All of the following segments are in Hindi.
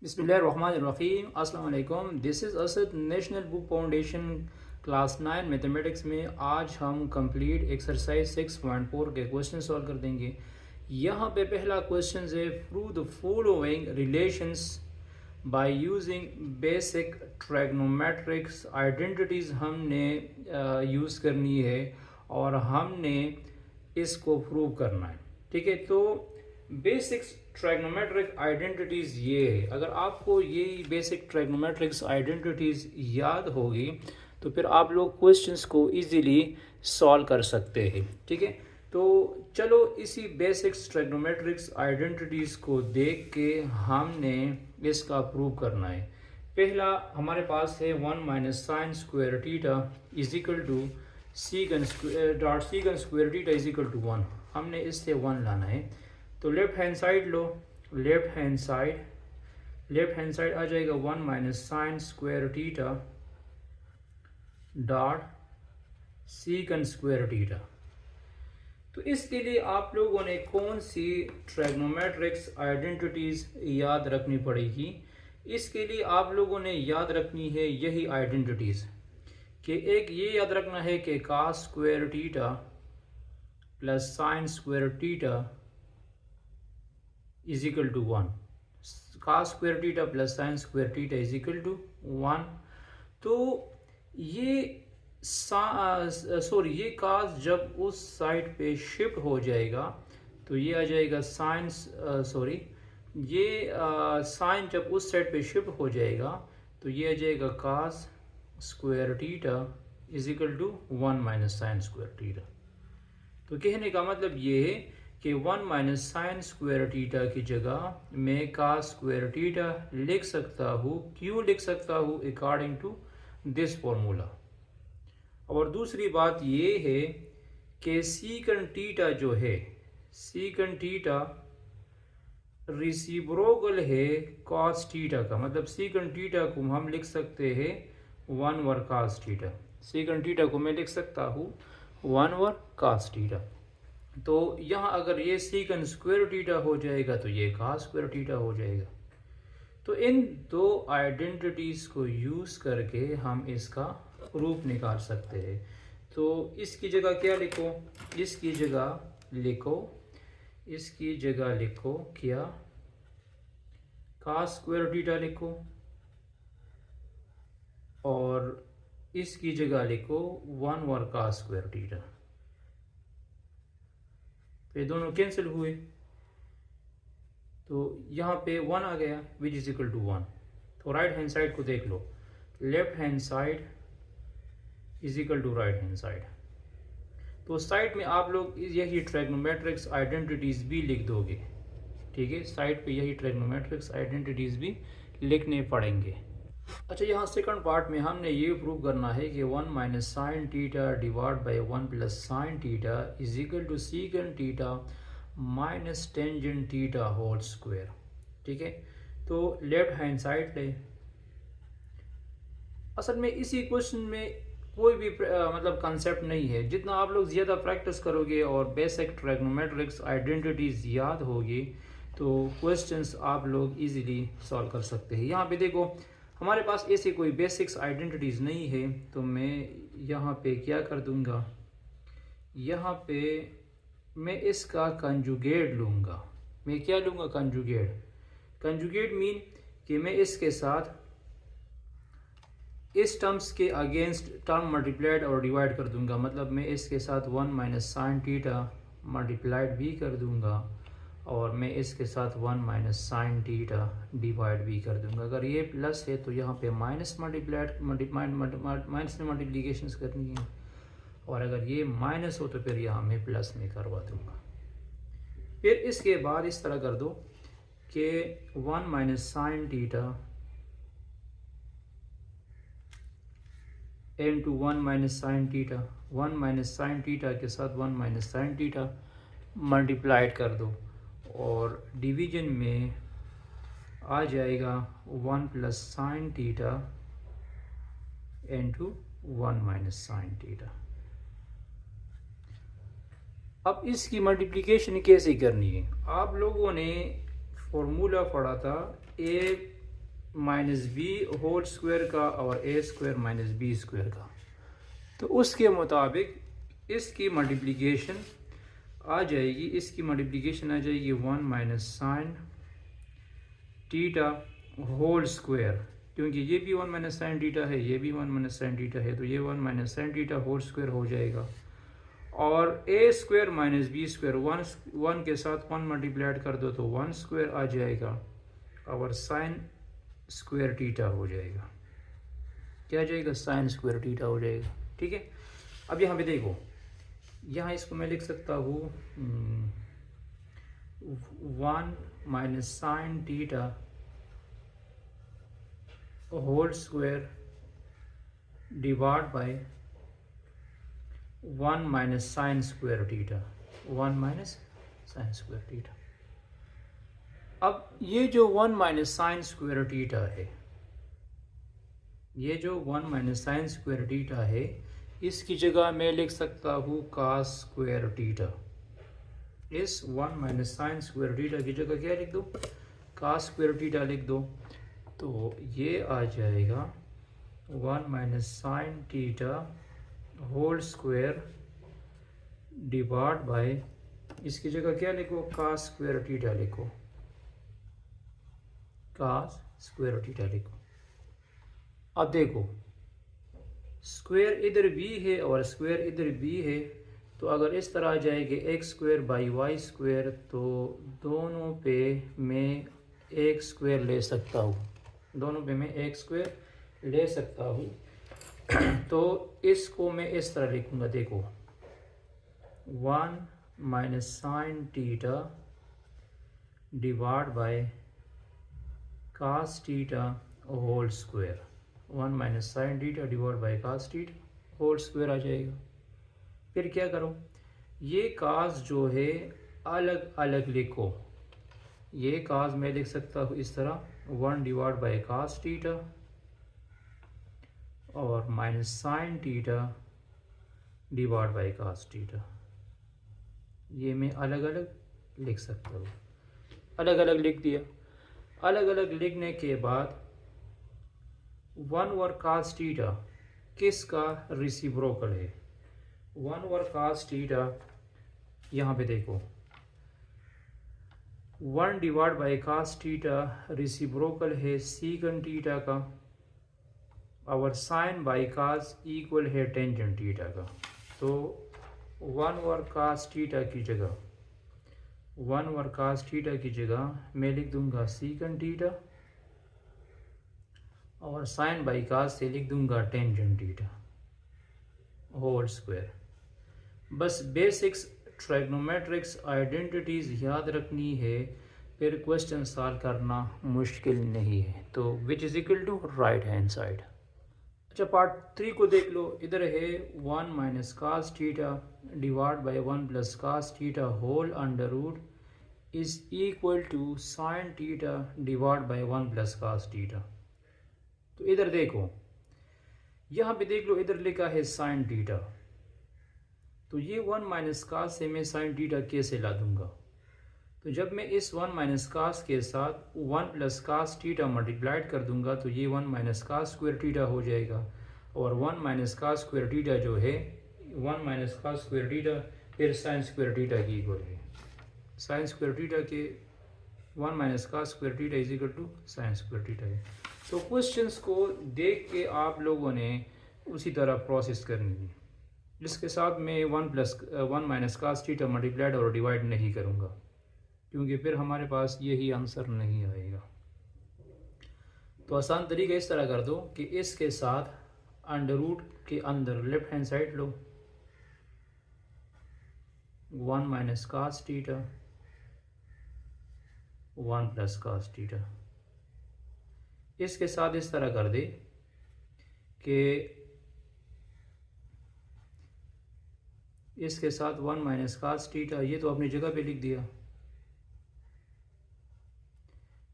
बिस्मिल्लाहिर्रहमानिर्रहीम अस्सलाम वालेकुम। This is Asad national book foundation class 9 mathematics में आज हम कंप्लीट एक्सरसाइज 6.4 के क्वेश्चन सॉल्व कर देंगे। यहाँ पे पहला क्वेश्चन है, prove the following relations by using basic trigonometrics identities हमने यूज़ करनी है और हमने इसको प्रूव करना है। ठीक है, तो बेसिक ट्रिग्नोमेट्रिक आइडेंटिटीज़ ये है। अगर आपको ये बेसिक ट्रिग्नोमेट्रिक्स आइडेंटिटीज़ याद होगी तो फिर आप लोग क्वेश्चंस को इजीली सॉल्व कर सकते हैं। ठीक है, तो चलो इसी बेसिक ट्रिग्नोमेट्रिक्स आइडेंटिटीज़ को देख के हमने इसका प्रूव करना है। पहला हमारे पास है 1 minus sine square theta is equal to secant square theta is equal to 1। हमने इससे 1 लाना है। तो लेफ्ट हैंड साइड लो, लेफ्ट हैंड साइड आ जाएगा 1 minus sine square theta dot secant square theta. तो इसके लिए आप लोगों ने कौन सी ट्रिग्नोमेट्रिक्स आइडेंटिटीज़ याद रखनी पड़ेगी? इसके लिए आप लोगों ने याद रखनी है यही आइडेंटिटीज़ कि एक ये याद रखना है कि cos square theta plus sine square theta is equal to 1। Cos square theta plus sine square theta is equal to 1। तो ये ये कॉस जब उस साइड पे शिफ्ट हो जाएगा तो ये आ जाएगा साइन साइन जब उस साइड पे शिफ्ट हो जाएगा तो ये आ जाएगा cos square theta is equal to 1 minus sine square theta. तो कहने का मतलब ये है कि 1 माइनस साइन स्क्वायर थीटा की जगह मैं कॉस स्क्वायर थीटा लिख सकता हूँ। क्यों लिख सकता हूँ? According to this formula. और दूसरी बात ये है कि सीकन थीटा जो है, सीकन थीटा रिसिप्रोकल है कॉस थीटा का। मतलब सीकन थीटा को हम लिख सकते हैं 1 ओवर कॉस थीटा। सीकन थीटा को मैं लिख सकता हूँ 1 ओवर कॉस थीटा। तो यहाँ अगर ये सीकन स्क्वायर थीटा हो जाएगा तो ये कॉस स्क्वायर थीटा हो जाएगा। तो इन दो आइडेंटिटीज़ को यूज़ करके हम इसका प्रूफ निकाल सकते हैं। तो इसकी जगह क्या लिखो? इसकी जगह लिखो क्या? कॉस स्क्वायर थीटा लिखो और इसकी जगह लिखो 1 ओवर कॉस स्क्वायर थीटा। ये दोनों कैंसिल हुए तो यहाँ पे 1 आ गया विच इज इक्वल टू 1। तो राइट हैंड साइड को देख लो, left hand side is equal to right hand side. तो साइड में आप लोग यही ट्रिग्नोमेट्रिक्स आइडेंटिटीज़ भी लिख दोगे। ठीक है, साइड पे यही ट्रिग्नोमेट्रिक्स आइडेंटिटीज़ भी लिखने पड़ेंगे। अच्छा, यहाँ सेकंड पार्ट में हमने ये प्रूव करना है कि 1 minus sine theta divide by 1 plus sine theta is equal to secant theta minus tangent theta whole square. ठीक है, तो लेफ्ट हैंड साइड ले। असल में इसी क्वेश्चन में कोई भी मतलब कंसेप्ट नहीं है। जितना आप लोग ज़्यादा प्रैक्टिस करोगे और बेसिक ट्रिग्नोमेट्रिक्स आइडेंटिटीज़ याद होगी तो क्वेश्चंस आप लोग इजीली सॉल्व कर सकते हैं। यहाँ पे देखो, हमारे पास ऐसे कोई बेसिक्स आइडेंटिटीज़ नहीं है तो मैं यहाँ पे क्या कर दूँगा, यहाँ पे मैं इसका कंजुगेट लूँगा। मैं क्या लूँगा? कंजुगेट। कंजुगेट मीन कि मैं इसके साथ इस टर्म्स के अगेंस्ट टर्म मल्टीप्लाइड और डिवाइड कर दूंगा। मतलब मैं इसके साथ 1 माइनस साइन थीटा मल्टीप्लाइड भी कर दूंगा और मैं इसके साथ 1 माइनस साइन थीटा डिवाइड भी कर दूंगा। अगर ये प्लस है तो यहाँ पे माइनस माइनस में मल्टीप्लिकेशन करनी है, और अगर ये माइनस हो तो फिर यहाँ मैं प्लस में करवा दूंगा। फिर इसके बाद इस तरह कर दो कि 1 minus sine theta into 1 minus sine theta, 1 minus sine theta के साथ 1 माइनस साइन थीटा मल्टीप्लाइड कर दो और डिवीजन में आ जाएगा 1 plus sine theta into 1 minus sine theta. अब इसकी मल्टीप्लिकेशन कैसे करनी है? आप लोगों ने फॉर्मूला पढ़ा था, ए माइनस बी होल स्क्वायर का और a square minus b square का। तो उसके मुताबिक इसकी मल्टीप्लिकेशन आ जाएगी, इसकी मल्टीप्लिकेशन आ जाएगी 1 minus sine theta whole square, क्योंकि ये भी 1 माइनस साइन टीटा है, ये भी 1 माइनस साइन टीटा है, तो ये 1 minus sine theta whole square हो जाएगा। और a square minus b square, one के साथ 1 मल्टीप्लाइड कर दो तो 1 स्क्वायर आ जाएगा और साइन स्क्वायर टीटा हो जाएगा। क्या आ जाएगा? साइन स्क्वायर टीटा हो जाएगा। ठीक है, अब यहाँ पे देखो, यहाँ इसको मैं लिख सकता हूँ 1 minus sine theta whole square divide by 1 minus sine square theta, 1 minus sine square theta. अब ये जो 1 माइनस साइन स्क्वायर टीटा है, ये जो 1 माइनस साइन स्क्वायर टीटा है, इसकी जगह मैं लिख सकता हूँ कास स्क्वायर टीटा। इस 1 माइनस साइन स्क्वायर टीटा की जगह क्या लिख दो? कास स्क्वायर टीटा लिख दो। तो ये आ जाएगा 1 minus sine theta whole square divide by, इसकी जगह क्या लिखो? कास स्क्वायर टीटा लिखो, कास स्क्वायर टीटा लिखो। अब देखो, स्क्वायर इधर भी है और स्क्वायर इधर भी है, तो अगर इस तरह आ जाएगी x square by y square, तो दोनों पे मैं एक स्क्वायर ले सकता हूँ, दोनों पे मैं एक स्क्वायर ले सकता हूँ। तो इसको मैं इस तरह लिखूँगा, देखो 1 minus sine theta divide by cos theta whole square, 1 minus sine theta divide by cos theta whole square आ जाएगा। फिर क्या करो, ये कास जो है अलग अलग लिखो। ये कास मैं लिख सकता हूँ इस तरह 1 डिवाइड बाई कास टीटा और minus sine theta divide by cos theta, ये मैं अलग अलग लिख सकता हूँ। अलग अलग लिख दिया। अलग अलग लिखने के बाद 1 ओवर कास टीटा किसका रेसिप्रोकल है? 1 ओवर कास टीटा, यहाँ पे देखो 1 divide by cos theta reciprocal है सीकन टीटा का, और साइन बाई कास इक्वल है टेंजेंट टीटा का। तो 1 ओवर कास टीटा की जगह, 1 ओवर कास टीटा की जगह मैं लिख दूंगा सीकन टीटा, और साइन बाई कास से लिख दूंगा टेंजेंट टीटा होल स्क्वायर। बस बेसिक्स ट्राइग्नोमेट्रिक्स आइडेंटिटीज़ याद रखनी है, फिर क्वेश्चन सॉल्व करना मुश्किल नहीं है। तो which is equal to right hand side. अच्छा, पार्ट 3 को देख लो। इधर है 1 minus cos theta divide by 1 plus cos theta whole under root is equal to sine theta divide by 1 plus cos theta. तो इधर देखो, यहाँ पे देख लो, इधर लिखा है साइन टीटा, तो ये 1 माइनस कास से मैं साइन टीटा कैसे ला दूंगा? तो जब मैं इस 1 माइनस कास के साथ 1 प्लस कास टीटा मल्टीप्लाइड कर दूंगा तो ये 1 माइनस कास स्क्वायर टीटा हो जाएगा, और 1 माइनस कास स्क्वायर टीटा जो है 1 माइनस कास स्क्वायर टीटा फिर साइन स्क्वायर टीटा की इक्वल है। साइन स्क्वायर टीटा के 1 minus cos square theta is equal to sine square theta है। तो क्वेश्चंस को देख के आप लोगों ने उसी तरह प्रोसेस करनी है। इसके साथ मैं 1 माइनस कास टीटा मल्टीप्लाइड और डिवाइड नहीं करूँगा, क्योंकि फिर हमारे पास यही आंसर नहीं आएगा। तो आसान तरीका इस तरह कर दो कि इसके साथ अंडर रूट के अंदर लेफ्ट हैंड साइड लो, 1 minus cos theta 1 plus cos theta. इसके साथ इस तरह कर दे कि इसके साथ 1 माइनस कास टीटा, ये तो अपनी जगह पे लिख दिया।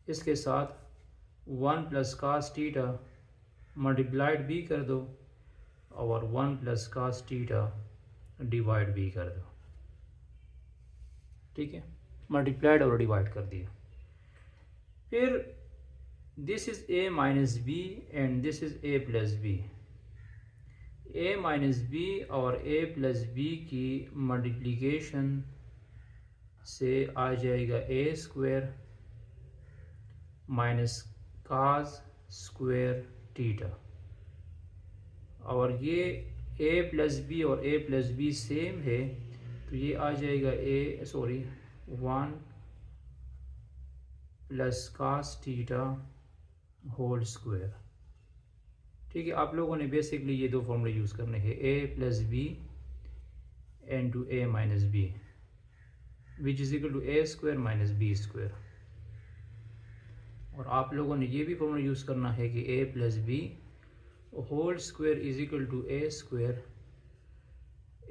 इसके साथ 1 प्लस कास टीटा मल्टीप्लाइड भी कर दो, और 1 प्लस कास टीटा डिवाइड भी कर दो। ठीक है, मल्टीप्लाइड और डिवाइड कर दिया। फिर this is a minus b and this is a plus b. A minus b और ए प्लस बी की मल्टीप्लिकेशन से आ जाएगा a square minus cos square theta, और ये ए प्लस बी और ए प्लस बी सेम है तो ये आ जाएगा 1 plus cos theta whole square. ठीक है, आप लोगों ने बेसिकली ये दो फॉर्मूले यूज़ करने हैं, a plus b into a minus b which is equal to A square minus b square. और आप लोगों ने ये भी फॉर्मूला यूज़ करना है कि a plus b whole square is equal to A square,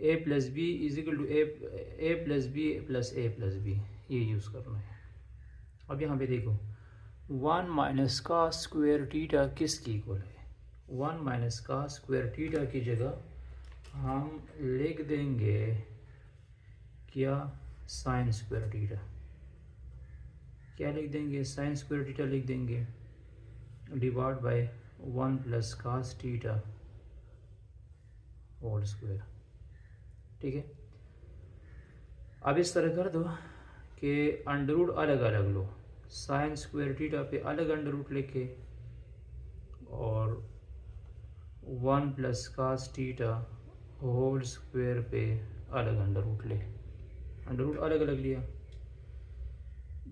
a plus b is equal to a plus b plus a plus b, ये यूज़ करना है। अब यहाँ पे देखो 1 माइनस का स्क्वायर थीटा किसकी इक्वल है? 1 माइनस का स्क्वायर थीटा की जगह हम लिख देंगे क्या? Sine square theta. क्या लिख देंगे? साइन स्क्वायर थीटा लिख देंगे divide by 1 plus cos theta whole square. ठीक है, अब इस तरह कर दो कि अंडर रूट अलग अलग लो, साइन स्क्वायर थीटा पे अलग अंडर रूट लेके और 1 plus cos theta whole square पे अलग अंडर रूट ले, अंडर रूट अलग अलग लिया,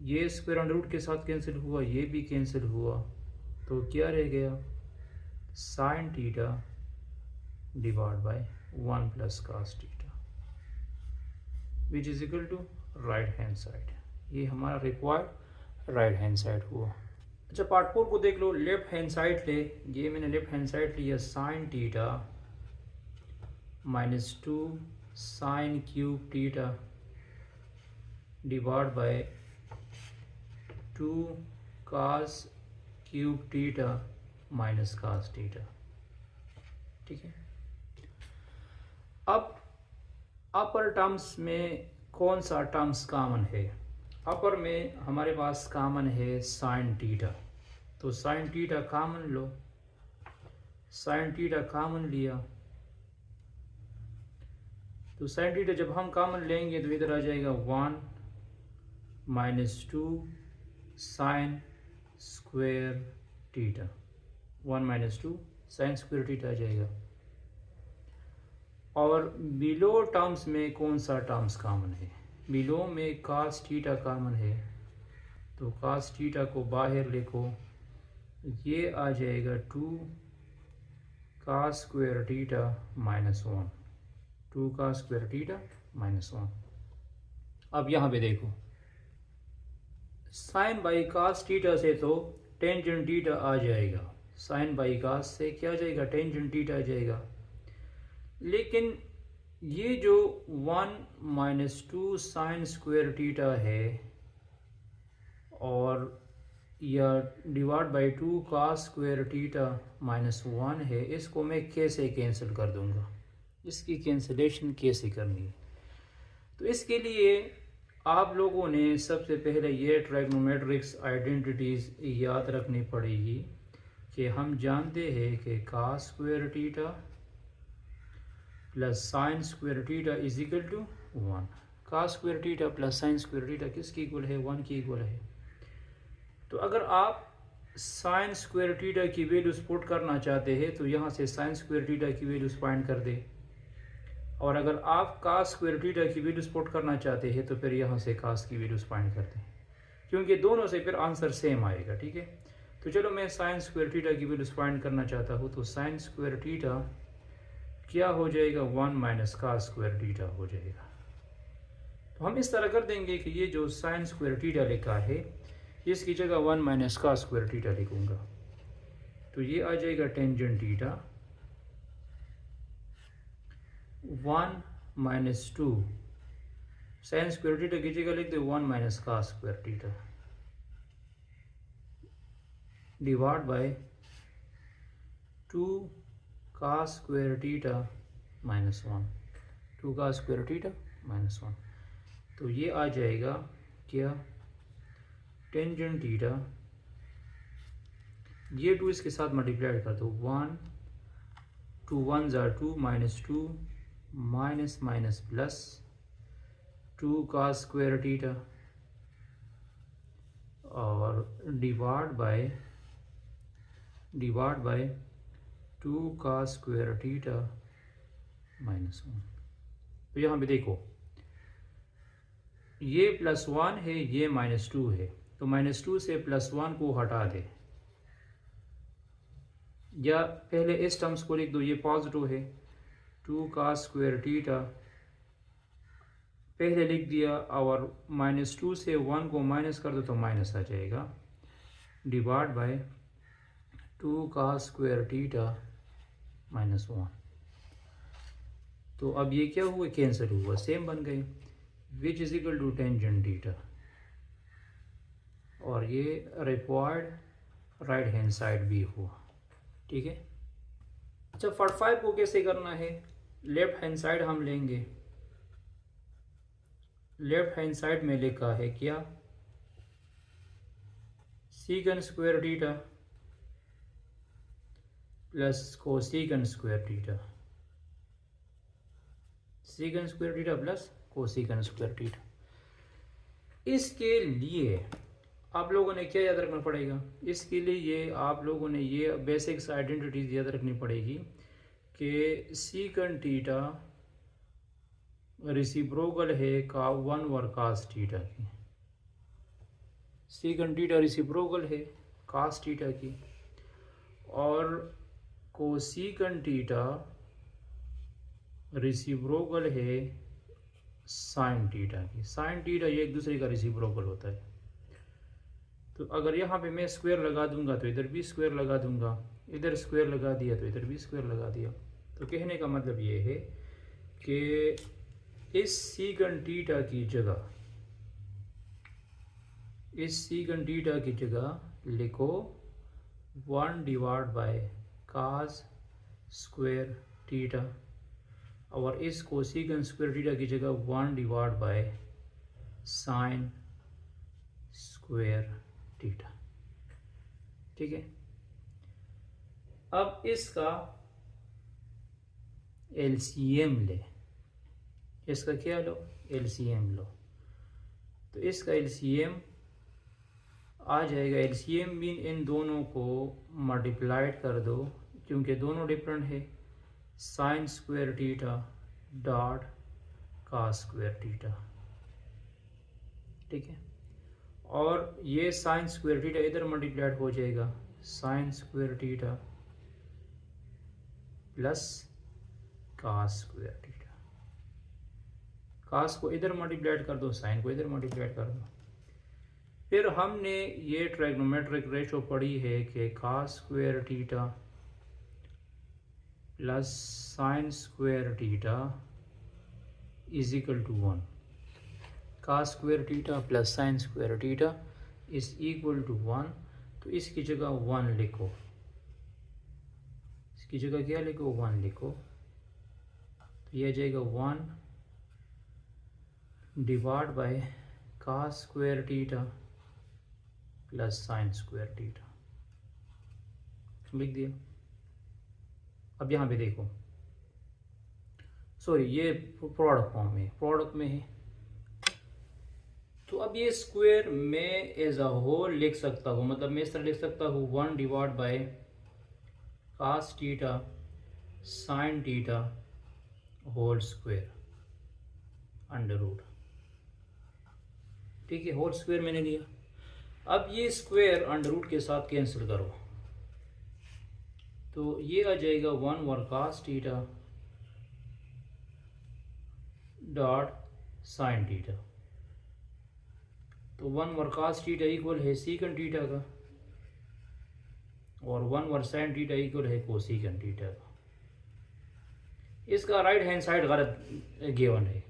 ये स्क्वायर अंडर रूट के साथ कैंसिल हुआ, ये भी कैंसिल हुआ, तो क्या रह गया? Sine theta divide by 1 plus cos theta which is equal to right hand side. ये हमारा रिक्वायर्ड राइट हैंड साइड हुआ। अच्छा, पार्ट 4 को देख लो, लेफ्ट हैंड साइड ले, ये मैंने लेफ्ट हैंड साइड लिया sine theta minus 2 sine cube theta divide by 2 cos cube theta minus cos theta. ठीक है, अब अपर टर्म्स में कौन सा टर्म्स कॉमन है? अपर में हमारे पास कॉमन है साइन थीटा, तो साइन थीटा कॉमन लो, साइन थीटा कॉमन लिया, तो साइन थीटा जब हम कॉमन लेंगे तो इधर आ जाएगा 1 minus 2 sine square theta, 1 minus 2 sine square theta आ जाएगा। और बिलो टर्म्स में कौन सा टर्म्स कॉमन है? बिलो में कास थीटा कॉमन है, तो कास थीटा को बाहर लिखो, ये आ जाएगा 2 cos square theta minus 1, 2 cos square theta minus 1। अब यहाँ पे देखो, साइन बाई कास थीटा से तो टेंजेंट थीटा आ जाएगा, साइन बाई कास से क्या आ जाएगा? टेंजेंट थीटा आ जाएगा। लेकिन ये जो 1 माइनस 2 साइन स्क्वायर थीटा है और या divide by 2 cos square theta minus 1 है, इसको मैं कैसे कैंसिल कर दूंगा? इसकी कैंसिलेशन कैसे करनी है? तो इसके लिए आप लोगों ने सबसे पहले ये ट्राइगोनोमेट्रिक्स आइडेंटिटीज़ याद रखनी पड़ेगी कि हम जानते हैं कि cos square theta plus sine square theta is equal to 1। Cos square theta plus sine square theta किसकी इक्वल है? 1 की इक्वल है। तो अगर आप साइन स्क्वायर थीटा की वैल्यूज पुट करना चाहते हैं तो यहाँ से साइन स्क्वायर थीटा की वैल्यूज फाइंड कर दे, और अगर आप कास स्क्वायर थीटा की वैल्यूज पुट करना चाहते हैं तो फिर यहाँ से कास की वैल्यूज फाइंड कर दें, क्योंकि दोनों से फिर आंसर सेम आएगा। ठीक है, तो चलो मैं साइन स्क्वायर थीटा की वैल्यूज फाइंड करना चाहता हूँ, तो साइन स्क्वायर थीटा क्या हो जाएगा? 1 माइनस का स्क्वायर थीटा हो जाएगा। तो हम इस तरह कर देंगे कि ये जो साइन स्क्वायर थीटा लिखा है इसकी जगह 1 माइनस का स्क्वायर थीटा लिखूंगा, तो ये आ जाएगा tangent theta 1 minus 2 sine square theta की जगह लिख दे 1 माइनस का स्क्वायर थीटा डिवाइड बाय 2 का स्क्वायर थीटा माइनस 1, 2 का स्क्वायर थीटा माइनस 1, तो ये आ जाएगा क्या? टेंजेंट थीटा ये 2 इसके साथ मल्टीप्लाइड कर दो, 1 2 1 ज़ा 2 -2 माइनस माइनस प्लस 2 का स्क्वायर थीटा और डिवाइड बाय 2 का स्क्वायर थीटा -1। तो यहाँ पे देखो ये +1 है, ये -2 है, तो -2 से +1 को हटा दे, या पहले इस टर्म्स को लिख दो, ये पॉजिटिव है, 2 का स्क्वायर थीटा पहले लिख दिया, और -2 से 1 को माइनस कर दो तो माइनस आ जाएगा, डिवाइड बाय 2 का स्क्वायर थीटा -1। तो अब ये क्या हुआ, कैंसिल हुआ, सेम बन गए, which is equal to tangent theta, और ये रिक्वायर्ड राइट हैंड साइड भी हुआ। ठीक है। अच्छा 45 को कैसे करना है, लेफ्ट हैंड साइड हम लेंगे, लेफ्ट हैंड साइड में लिखा है क्या, secant square theta plus cosecant square theta, secant square theta plus cosecant square theta. इसके लिए आप लोगों ने क्या याद रखना पड़ेगा, इसके लिए ये आप लोगों ने ये बेसिक्स आइडेंटिटीज याद रखनी पड़ेगी कि सीकन थीटा रिसिप्रोकल है का 1 ओवर कास थीटा की, सीकन थीटा रिसिप्रोकल है कास थीटा की, और कोसीकन थीटा रिसिप्रोकल है साइन थीटा की। साइन थीटा ये एक दूसरे का रिसिप्रोकल होता है। तो अगर यहाँ पे मैं स्क्वायर लगा दूंगा तो इधर भी स्क्वायर लगा दूंगा, इधर स्क्वायर लगा दिया तो इधर भी स्क्वायर लगा दिया। तो कहने का मतलब ये है कि इस सीकन थीटा की जगह, इस सीकन थीटा की जगह लिखो 1 divide by cos square theta, और इस कोसीकन स्क्वायर थीटा की जगह 1 divide by sine square theta. ठीक है। अब इसका एलसीएम ले, इसका क्या लो, एलसीएम लो। तो इसका एलसीएम आ जाएगा, एलसीएम मीन इन दोनों को मल्टीप्लाइड कर दो, क्योंकि दोनों डिफरेंट है, sine square theta dot cos square theta. ठीक है। और ये साइन स्क्वायर थीटा इधर मल्टीप्लाइड हो जाएगा, sine square theta plus cos square theta. Cos को इधर मल्टीप्लाइड कर दो, साइन को इधर मल्टीप्लाइड कर दो। फिर हमने ये ट्राइगोनोमेट्रिक रेशो पढ़ी है कि cos square theta plus sine square theta is equal to 1। Cos square theta plus sine square theta is equal to 1। तो इसकी जगह 1 लिखो, इसकी जगह क्या लिखो, 1 लिखो। तो यह आ जाएगा 1 divide by cos square theta plus sine square theta, लिख दिया। अब यहाँ पे देखो, सॉरी ये प्रोडक्ट फॉर्म में, प्रोडक्ट में है। तो अब ये स्क्वायर में एज अ होल लिख सकता हूँ, मतलब मैं इस तरह लिख सकता हूँ 1 divide by cos theta sine theta whole square under root. ठीक है, होल स्क्वायर मैंने लिया। अब ये स्क्वायर अंडर रूट के साथ कैंसिल करो, तो ये आ जाएगा 1 over cos theta dot sine theta. तो 1 ओवर कास थीटा इक्वल है सीकन थीटा का, और 1 ओवर साइन थीटा इक्वल है कोसीकन थीटा का। इसका राइट हैंड साइड गलत गिवन है।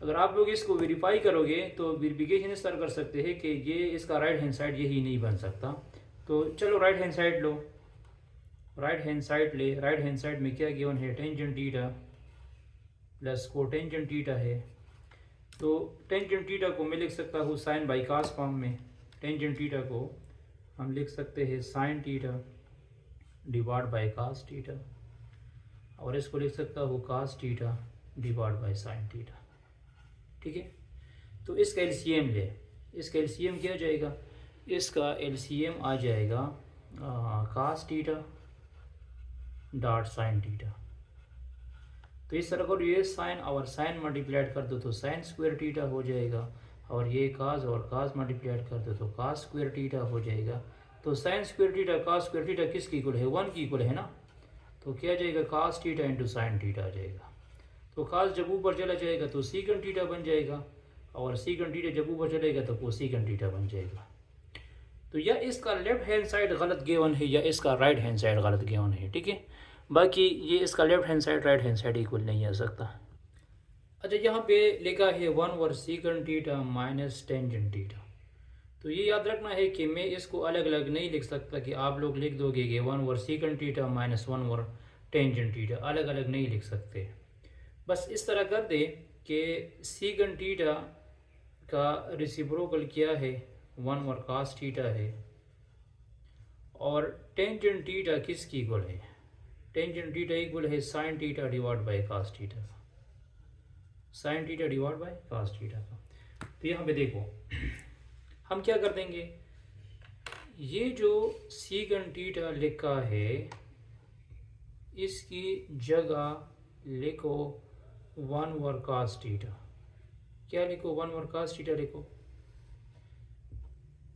अगर आप लोग इसको वेरीफाई करोगे तो वेरिफिकेशन इस तरह कर सकते हैं कि ये इसका राइट हैंड साइड यही नहीं बन सकता। तो चलो राइट हैंड साइड लो, राइट हैंड साइड ले। राइट हैंड साइड में क्या गिवन है, tangent theta plus cotangent theta है। तो टेंजेंट थीटा को मैं लिख सकता हूँ साइन बाई कास फॉर्म में। टेंजेंट थीटा को हम लिख सकते हैं sine theta divide by cos theta, और इसको लिख सकता हूँ cos theta divide by sine theta. ठीक है, तो इसका एलसीएम ले, इसका एलसीएम क्या जाएगा, इसका एलसीएम आ जाएगा cos theta dot sine theta. तो इस तरह को ये साइन और साइन मल्टीप्लाइड कर दो तो साइन स्क्वायर थीटा हो जाएगा, और ये कास और कास मल्टीप्लाइड कर दो तो कास स्क्वायर थीटा हो जाएगा। तो sine square theta cos square theta किसकी इक्वल है, 1 की इक्वल है ना, तो क्या जाएगा cos theta into sine theta आ जाएगा। तो कास जब ऊपर चला जाएगा तो सीकंड थीटा बन जाएगा, और सीकंड थीटा जब ऊपर चलेगा तो कोसीकंड थीटा बन जाएगा। तो या इसका लेफ्ट हैंड साइड गलत गिवन है या इसका राइट हैंड साइड गलत गिवन है। ठीक है, बाकी ये इसका left hand side right hand side equal नहीं आ सकता। अच्छा, यहाँ पे लिखा है 1/, secant theta minus tangent theta. तो ये याद रखना है कि मैं इसको अलग अलग नहीं लिख सकता कि आप लोग लिख दोगे कि 1/, secant theta minus 1/, tangent theta, अलग अलग नहीं लिख सकते। बस इस तरह कर दे कि सीकंड थीटा का रेसिप्रोकल क्या है, 1/, कास थीटा है, और टेंजेंट थीटा किसकी इक्वल है, टेंजेंट थीटा इक्वल है sine theta divide by cos theta का, sine theta divide by cos theta का। तो यहाँ पे देखो हम क्या कर देंगे, ये जो सीकंड थीटा लिखा है इसकी जगह लिखो 1/, कास थीटा। क्या लिखो, 1/, कास थीटा लिखो,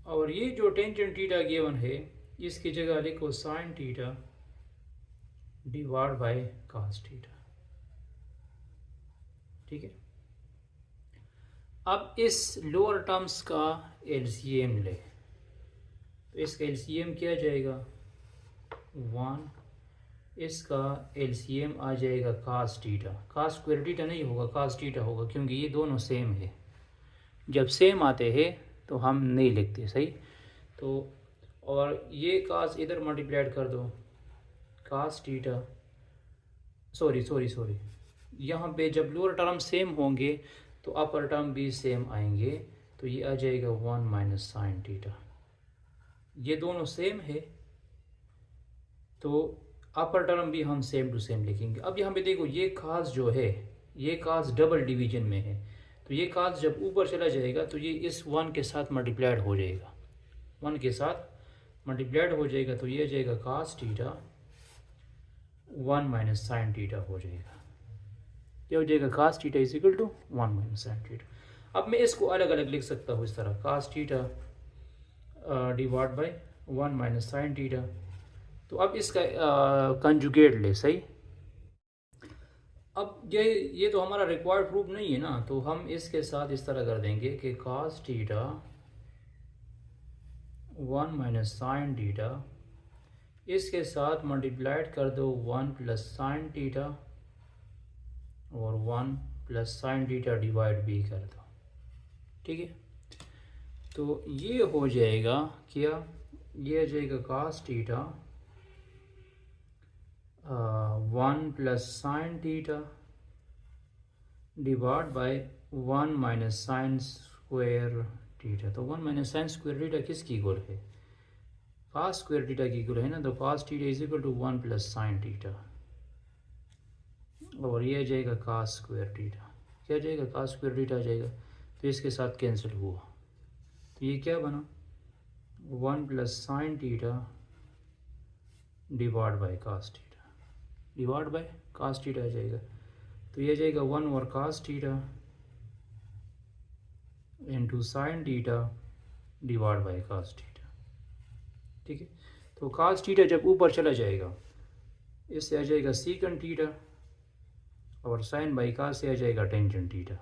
और ये जो टेंजेंट थीटा गिवन है इसकी जगह लिखो sine theta divide by cos theta. ठीक है, अब इस लोअर टर्म्स का एलसीएम ले, तो इसका एलसीएम क्या जाएगा 1, इसका एलसीएम आ जाएगा cos theta, cos square theta नहीं होगा कास थीटा होगा, क्योंकि ये दोनों सेम है। जब सेम आते हैं तो हम नहीं लिखते, सही। तो और ये कास इधर मल्टीप्लाइड कर दो, कास थीटा, सॉरी यहाँ पे जब लोअर टर्म सेम होंगे तो अपर टर्म भी सेम आएंगे, तो ये आ जाएगा 1 माइनस साइन थीटा। ये दोनों सेम है तो अपर टर्म भी हम सेम टू सेम लिखेंगे। अब यहाँ पे देखो ये कास जो है ये कास डबल डिवीजन में है, तो ये कास जब ऊपर चला जाएगा तो ये इस 1 के साथ मल्टीप्लाइड हो जाएगा, 1 के साथ मल्टीप्लाइड हो जाएगा, तो ये आ जाएगा cos theta 1 minus sine theta हो जाएगा। क्या हो जाएगा, cos theta is equal to 1 minus sine theta. अब मैं इसको अलग अलग लिख सकता हूँ इस तरह, cos theta divide by 1 minus sine theta. तो अब इसका कंजुगेट ले, सही। अब ये तो हमारा रिक्वायर्ड प्रूफ नहीं है ना, तो हम इसके साथ इस तरह कर देंगे कि cos theta 1 minus sine theta, इसके साथ मल्टीप्लाइड कर दो 1 प्लस साइन थीटा, और 1 प्लस साइन थीटा डिवाइड भी कर दो। ठीक है, तो ये हो जाएगा क्या, ये आ जाएगा cos theta 1 plus sine theta divide by 1 minus sine square theta. तो 1 माइनस साइन स्क्वायर थीटा किसकी इक्वल है, कास स्क्वायर थीटा की इक्वल है ना, तो cos theta is equal to 1 plus sine theta, और ये आ जाएगा कास स्क्वायर थीटा। क्या जाएगा, कास स्क्वायर थीटा आ जाएगा, तो इसके साथ कैंसिल हुआ, तो ये क्या बना 1 plus sine theta divide by cos theta, divide by cos theta आ जाएगा, तो ये जाएगा 1 और cos theta into sine theta divide by cos theta. ठीक है, तो कास थीटा जब ऊपर चला जाएगा इससे आ जाएगा सीकंड थीटा, और साइन बाई कास से आ जाएगा टेंजेंट थीटा।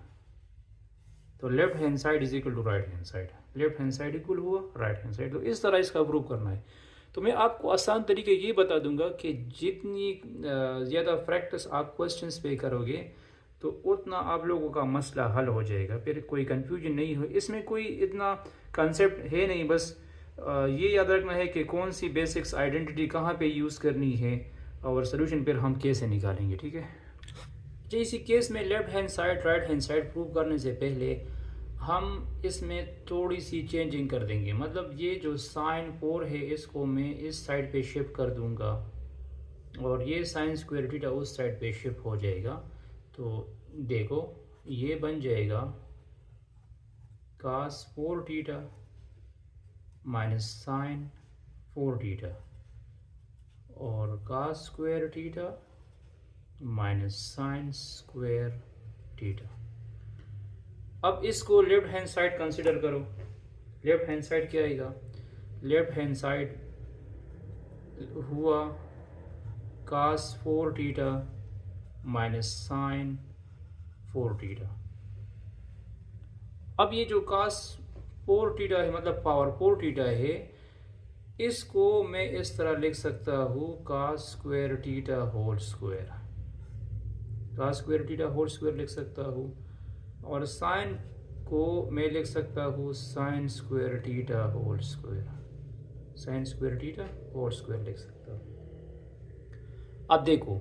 तो left hand side is equal to right hand side, left hand side equal हुआ राइट हैंड साइड। तो इस तरह इसका प्रूव करना है। तो मैं आपको आसान तरीके ये बता दूंगा कि जितनी ज़्यादा प्रैक्टिस आप क्वेश्चंस पे करोगे तो उतना आप लोगों का मसला हल हो जाएगा, फिर कोई कंफ्यूजन नहीं हो। इसमें कोई इतना कंसेप्ट है नहीं, बस ये याद रखना है कि कौन सी बेसिक्स आइडेंटिटी कहाँ पे यूज़ करनी है और सोल्यूशन फिर हम कैसे निकालेंगे। ठीक है, इसी केस में left hand side right hand side prove करने से पहले हम इसमें थोड़ी सी चेंजिंग कर देंगे, मतलब ये जो साइन 4 है इसको मैं इस साइड पे शिफ्ट कर दूंगा और ये साइन स्क्वायर थीटा उस साइड पे शिफ्ट हो जाएगा। तो देखो ये बन जाएगा cos 4 theta minus sine 4 theta और cos square theta minus sine square theta. अब इसको लेफ्ट हैंड साइड कंसिडर करो। लेफ्ट हैंड साइड क्या आएगा? लेफ्ट हैंड साइड हुआ cos 4 theta minus sine 4 theta. अब ये जो cos 4 थीटा है मतलब पावर 4 थीटा है, इसको मैं इस तरह लिख सकता हूँ cos square theta whole square. cos square theta whole square लिख सकता हूँ और साइन को मैं लिख सकता हूँ sine square theta whole square. Sine square theta whole square लिख सकता हूँ। अब देखो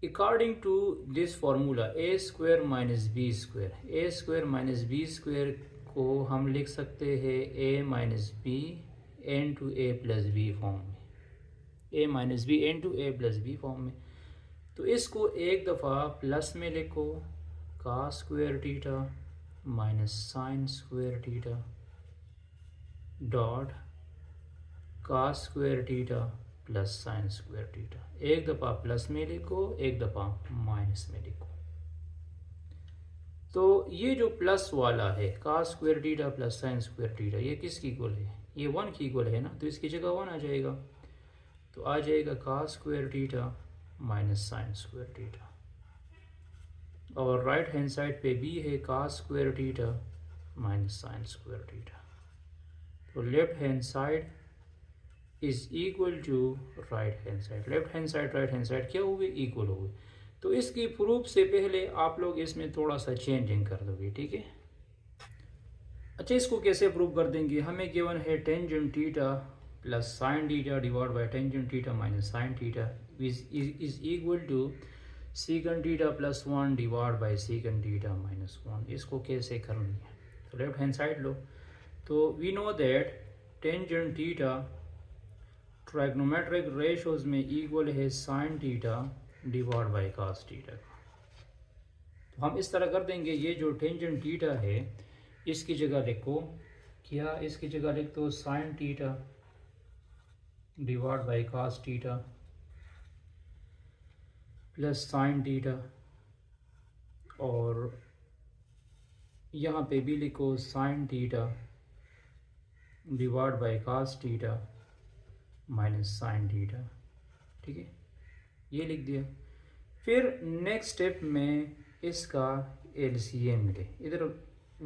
according to this formula a square minus b square, a square minus b square को हम लिख सकते हैं a minus b into a plus b form में, a minus b into a plus b form में। तो इसको एक दफ़ा प्लस में लिखो cos square theta minus sine square theta dot cos square theta plus sine square theta. एक दफ़ा प्लस में लिखो, एक दफ़ा माइनस में लिखो। तो ये जो प्लस वाला है cos square theta plus sine square theta, ये किसकी इक्वल है? ये 1 की इक्वल है ना, तो इसकी जगह 1 आ जाएगा। तो आ जाएगा cos square theta minus sine square theta और राइट हैंड साइड पे भी है cos square theta minus sine square theta. तो left hand side is equal to right hand side. Left hand side right hand side क्या हुए? इक्वल हो गए। तो इसकी प्रूफ से पहले आप लोग इसमें थोड़ा सा चेंजिंग कर दोगे, ठीक है। अच्छा इसको कैसे प्रूव कर देंगे? हमें गिवन है tangent theta plus sine theta divide by tangent theta minus sine theta is equal to secant theta plus 1 divide by secant theta minus 1। इसको कैसे करनी है? तो लेफ्ट हैंड साइड लो। तो we know that tangent theta trigonometric ratios में इक्वल है sine theta divide by cos theta. तो हम इस तरह कर देंगे, ये जो टेंजेंट थीटा है इसकी जगह लिखो क्या? इसकी जगह लिख दो sign theta divide by cos theta plus sine theta और यहाँ पे भी लिखो sine theta divide by cos theta minus sine theta, ठीक है। ये लिख दिया। फिर नेक्स्ट स्टेप में इसका एलसीएम ले। इधर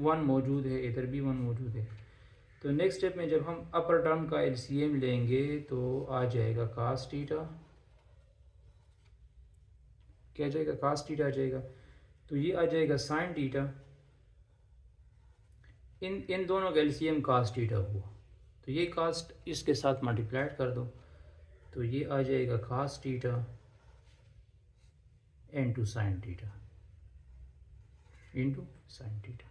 1 मौजूद है, इधर भी 1 मौजूद है। तो नेक्स्ट स्टेप में जब हम अपर टर्म का एलसीएम लेंगे तो आ जाएगा cos थीटा, क्या आ जाएगा? cos थीटा आ जाएगा। तो ये आ जाएगा साइन थीटा, इन दोनों का एलसीएम cos थीटा हुआ। तो ये कास्ट इसके साथ मल्टीप्लाइड कर दो, तो ये आ जाएगा cos theta into sine theta into sine theta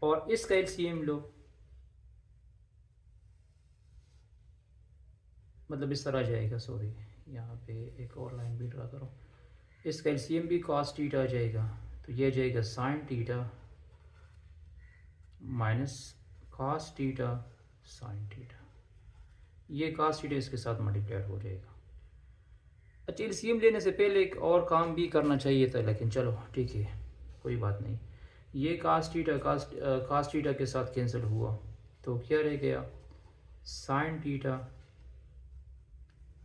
और इसका एलसीएम लो, मतलब इस तरह आ जाएगा। सॉरी यहाँ पे एक और लाइन भी ड्रा करो। इसका एलसीएम भी cos थीटा आ जाएगा, तो ये आ जाएगा sine theta minus cos theta sine theta. ये cos थीटा इसके साथ मल्टीप्लाइड हो जाएगा। अच्छा एलसीएम लेने से पहले एक और काम भी करना चाहिए था, लेकिन चलो ठीक है कोई बात नहीं। ये cos थीटा के साथ कैंसिल हुआ, तो क्या रह गया? Sine theta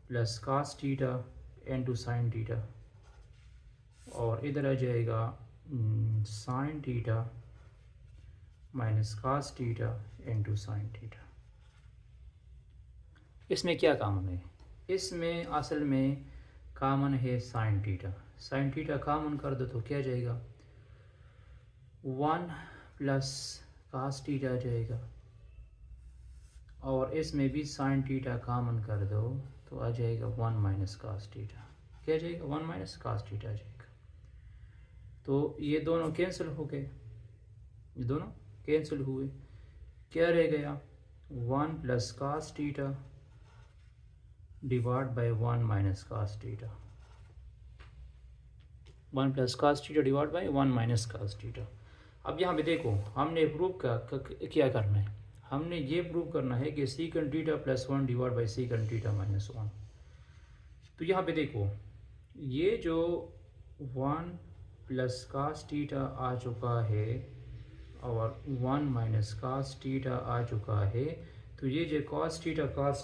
plus cos theta into sine theta और इधर आ जाएगा sine theta minus cos theta into sine theta. इसमें क्या कॉमन है? इसमें असल में कॉमन है sine theta. Sine theta common कर दो तो क्या जाएगा? 1 प्लस cos थीटा आ जाएगा और इसमें भी साइन थीटा कॉमन कर दो तो आ जाएगा 1 माइनस cos थीटा। क्या आ जाएगा? 1 माइनस cos थीटा आ जाएगा। तो ये दोनों कैंसिल हो गए, ये दोनों कैंसिल हुए। क्या रह गया? 1 plus cos theta divide by 1 minus cos theta. 1 plus cos theta divide by 1 minus cos theta. अब यहाँ पे देखो, हमने प्रूव क्या करना है? हमने ये प्रूव करना है कि secant theta plus 1 divide by secant theta minus 1। तो यहाँ पे देखो, ये जो 1 प्लस कास थीटा आ चुका है और 1 माइनस कास थीटा आ चुका है, तो ये जो कास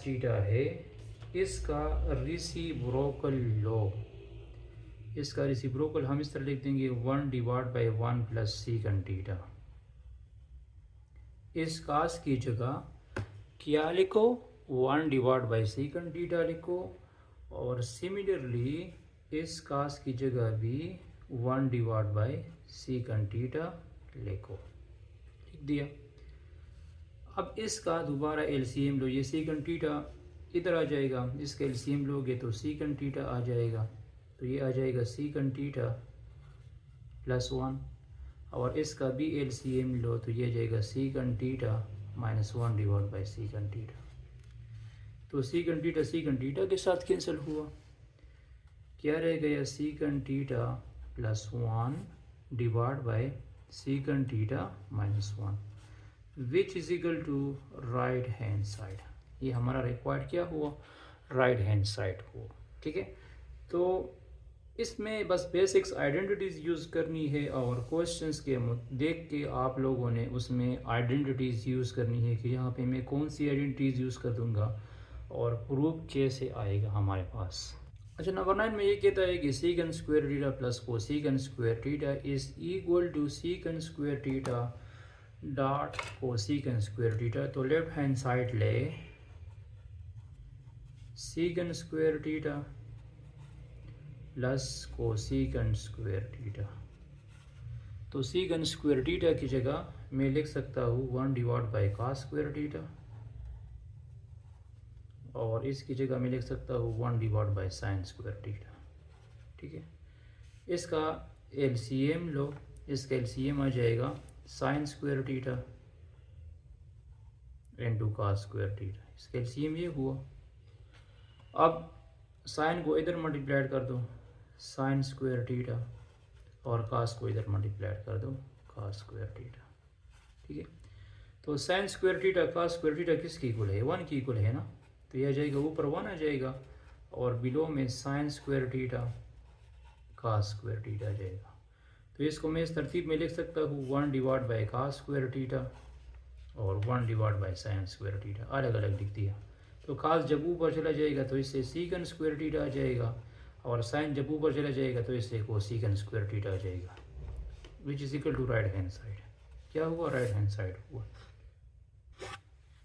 थीटा है, इसका रेसिप्रोकल लो, इसका रेसिप्रोकल हम इस तरह लिख देंगे 1 डिवाइड बाई 1 प्लस सीकन थीटा। इस कास की जगह क्या लिखो? 1 डिवाइड बाई सीकन थीटा लिखो, और सिमिलरली इस कास की जगह भी 1 डिवाइड बाई सीकन थीटा लिखो। लिख दिया। अब इसका दोबारा एलसीएम लो, ये सीकन थीटा इधर आ जाएगा, इसका एलसीएम लोगे तो सीकन थीटा आ जाएगा, तो ये आ जाएगा सीकन थीटा प्लस 1, और इसका भी एलसीएम लो तो ये जाएगा secant theta minus 1 divide by secant theta. तो सीकन थीटा के साथ कैंसिल हुआ। क्या रह गया? Secant theta plus 1 divide by secant theta minus 1, which is equal to right hand side. ये हमारा रिक्वायर्ड क्या हुआ? राइट हैंड साइड हुआ। ठीक है, तो इसमें बस बेसिक्स आइडेंटिटीज़ यूज़ करनी है, और क्वेश्चंस के देख के आप लोगों ने उसमें आइडेंटिटीज़ यूज़ करनी है कि यहाँ पे मैं कौन सी आइडेंटिटीज़ यूज़ कर दूँगा और प्रूफ कैसे आएगा हमारे पास। अच्छा, नंबर 9 में ये कहता है कि secant square theta plus cosecant square theta is equal to secant square theta dot cosecant square theta. तो लेफ्ट हैंड साइड ले secant square theta plus cosecant square theta. तो सीकन स्क्वायर थीटा की जगह मैं लिख सकता हूँ 1 divide by cos square theta, और इसकी जगह मैं लिख सकता हूँ 1 divide by sine square theta. ठीक है, इसका एलसीएम लो, इसका एलसीएम आ जाएगा sine square theta into cos square theta. इसका एलसीएम ये हुआ। अब साइन को इधर मल्टीप्लाइड कर दो, साइन स्क्वायर थीटा, और कास को इधर मल्टीप्लाइड कर दो, कास स्क्वायर थीटा। ठीक है, तो sine square theta cos square theta किसकी इक्वल है? 1 की इक्वल है ना, तो यह आ जाएगा ऊपर 1 आ जाएगा, और बिलो में sine square theta cos square theta आ जाएगा। तो इसको मैं इस तरतीब में लिख सकता हूँ 1 divide by cos square theta और 1 divide by sine square theta, अलग अलग लिख दिया। तो कास जब ऊपर चला जाएगा तो इससे सीकन स्क्वायर थीटा आ जाएगा, और साइन जब ऊपर चला जाएगा तो इससे कोसीकन स्क्वायर थीटा आ जाएगा, which is equal to right hand side. क्या हुआ? राइट हैंड साइड हुआ।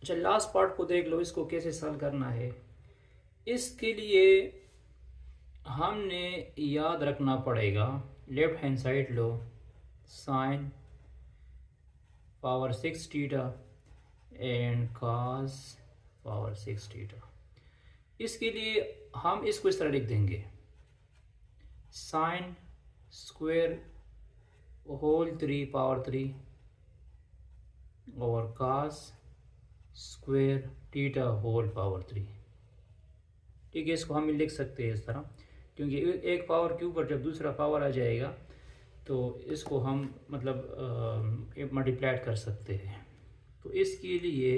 अच्छा, लास्ट पार्ट को देख लो, इसको कैसे सॉल्व करना है। इसके लिए हमने याद रखना पड़ेगा, लेफ्ट हैंड साइड लो sine power 6 theta and cos power 6 theta. इसके लिए हम इसको इस तरह लिख देंगे, साइन स्क्वायर होल 3 पावर 3 और cos square theta whole power 3। ठीक है, इसको हम लिख सकते हैं इस तरह, क्योंकि एक पावर के ऊपर जब दूसरा पावर आ जाएगा तो इसको हम मतलब मल्टीप्लाई कर सकते हैं। तो इसके लिए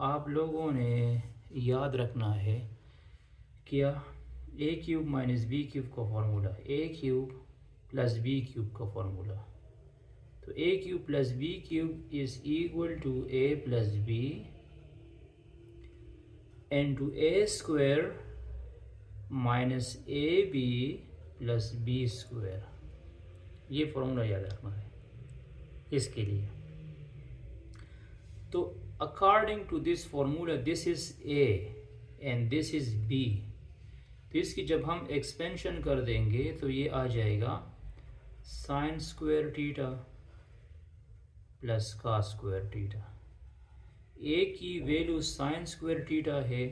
आप लोगों ने याद रखना है क्या? A cube minus b cube का formula, a cube plus b cube का फॉर्मूला। तो a cube plus b cube is equal to a plus b into a square minus a b plus B square. ये फॉर्मूला याद रखना है इसके लिए। तो according to this formula this is a and this is b. तो इसकी जब हम एक्सपेंशन कर देंगे तो ये आ जाएगा sine square theta plus cos square theta. A की वैल्यू साइन स्क्वायर थीटा है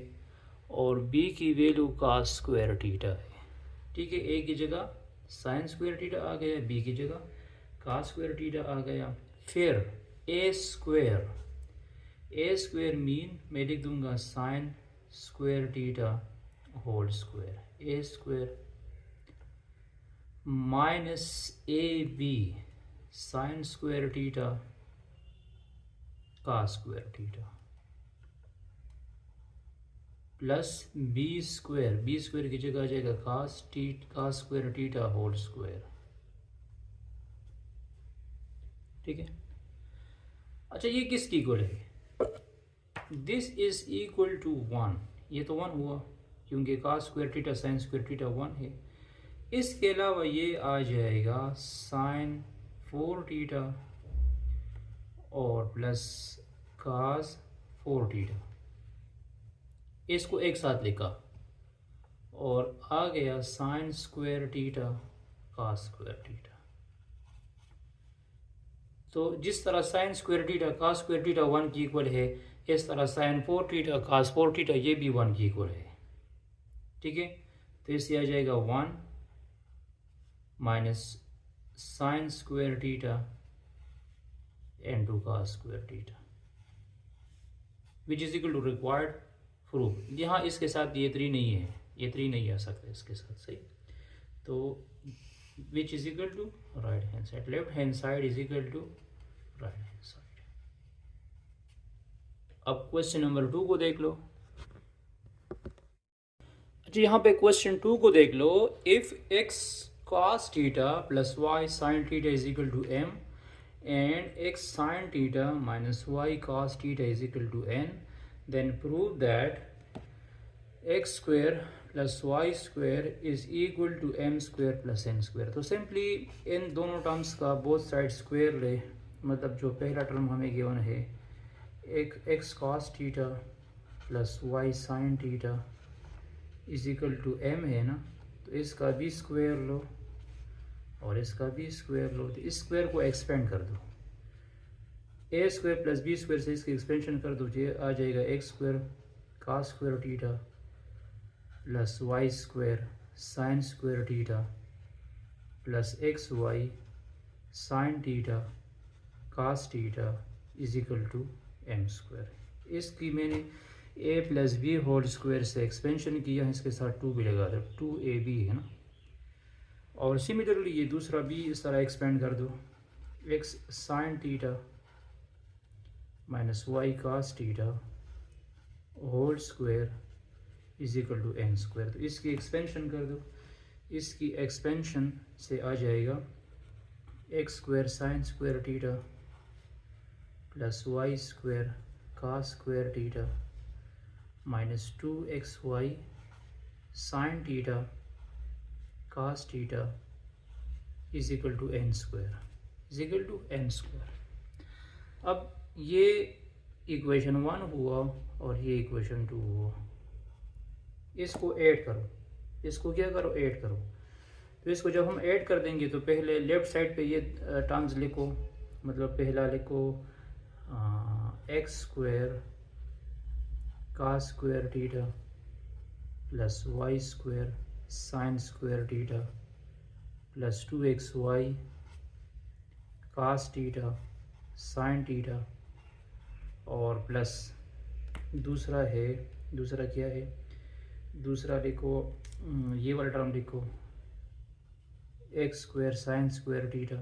और बी की वैल्यू कास स्क्वायर थीटा है। ठीक है, ए की जगह साइन स्क्वायर थीटा आ गया बी की जगह, कॉस स्क्वायर थीटा आ गया, फिर ए स्क्वायर मीन मैं लिख दूंगा sine square theta whole square, a square minus a b sine square theta cos square theta plus B square की जगह आ जाएगा cos square theta whole square. ठीक है, अच्छा ये किसकी इक्वल है? दिस इज इक्वल टू 1, ये तो 1 हुआ क्योंकि cos square theta sine square theta 1 है। इसके अलावा ये आ जाएगा साइन 4 थीटा और प्लस कॉस 4 थीटा, इसको एक साथ लिखा और आ गया sine square theta cos square theta. तो जिस तरह sign square theta cos square theta 1 की इक्वल है, इस तरह साइन 4 थीटा कॉस 4 थीटा ये भी 1 की इक्वल है। ठीक है, तो इससे आ जाएगा 1 minus sine square theta into cos square theta which is equal to required proof. यहाँ इसके साथ ये 3 नहीं है, ये 3 नहीं आ सकता इसके साथ, सही। तो which is equal to right hand side, left hand side is equal to right hand side. अब क्वेश्चन नंबर 2 को देख लो। अच्छा यहाँ पे क्वेश्चन 2 को देख लो। If x cos theta plus y sine theta is equal to m and x sin theta minus y cos theta is equal to n, then prove that x square plus y square is equal to m square plus n square। तो सिंपली इन दोनों टर्म्स का बोथ साइड स्क्वायर ले, मतलब जो पहला टर्म हमें गिवन है एक x cos theta plus y sin theta is equal to m है ना, तो इसका भी स्क्वायर लो और इसका भी स्क्वायर लो। तो इस स्क्वायर को एक्सपेंड कर दो, a square plus B square से इसकी एक्सपेंशन कर दो, ये आ जाएगा x square cos square theta plus Y square sine square theta plus x y sine theta cos theta is equal to m square. इसकी मैंने a plus b whole square से एक्सपेंशन किया है, इसके साथ 2 भी लगा दो, 2ab है ना। और सिमिलरली ये दूसरा भी इस तरह एक्सपेंड कर दो, x sine theta minus y cos theta whole square is equal to n square. तो इसकी एक्सपेंशन कर दो, इसकी एक्सपेंशन से आ जाएगा x square sine square theta plus Y square cos square theta minus 2xy sine theta cos theta is equal to n square, is equal to n square. अब ये इक्वेशन 1 हुआ और ये इक्वेशन 2 हुआ, इसको ऐड करो, इसको क्या करो ऐड करो। तो इसको जब हम ऐड कर देंगे तो पहले लेफ्ट साइड पे ये टर्म्स लिखो, मतलब पहला लिखो x square cos square theta plus Y square sine square theta plus 2xy cos theta sine theta और प्लस दूसरा क्या है, दूसरा लिखो ये वाला टर्म लिखो x square sine square theta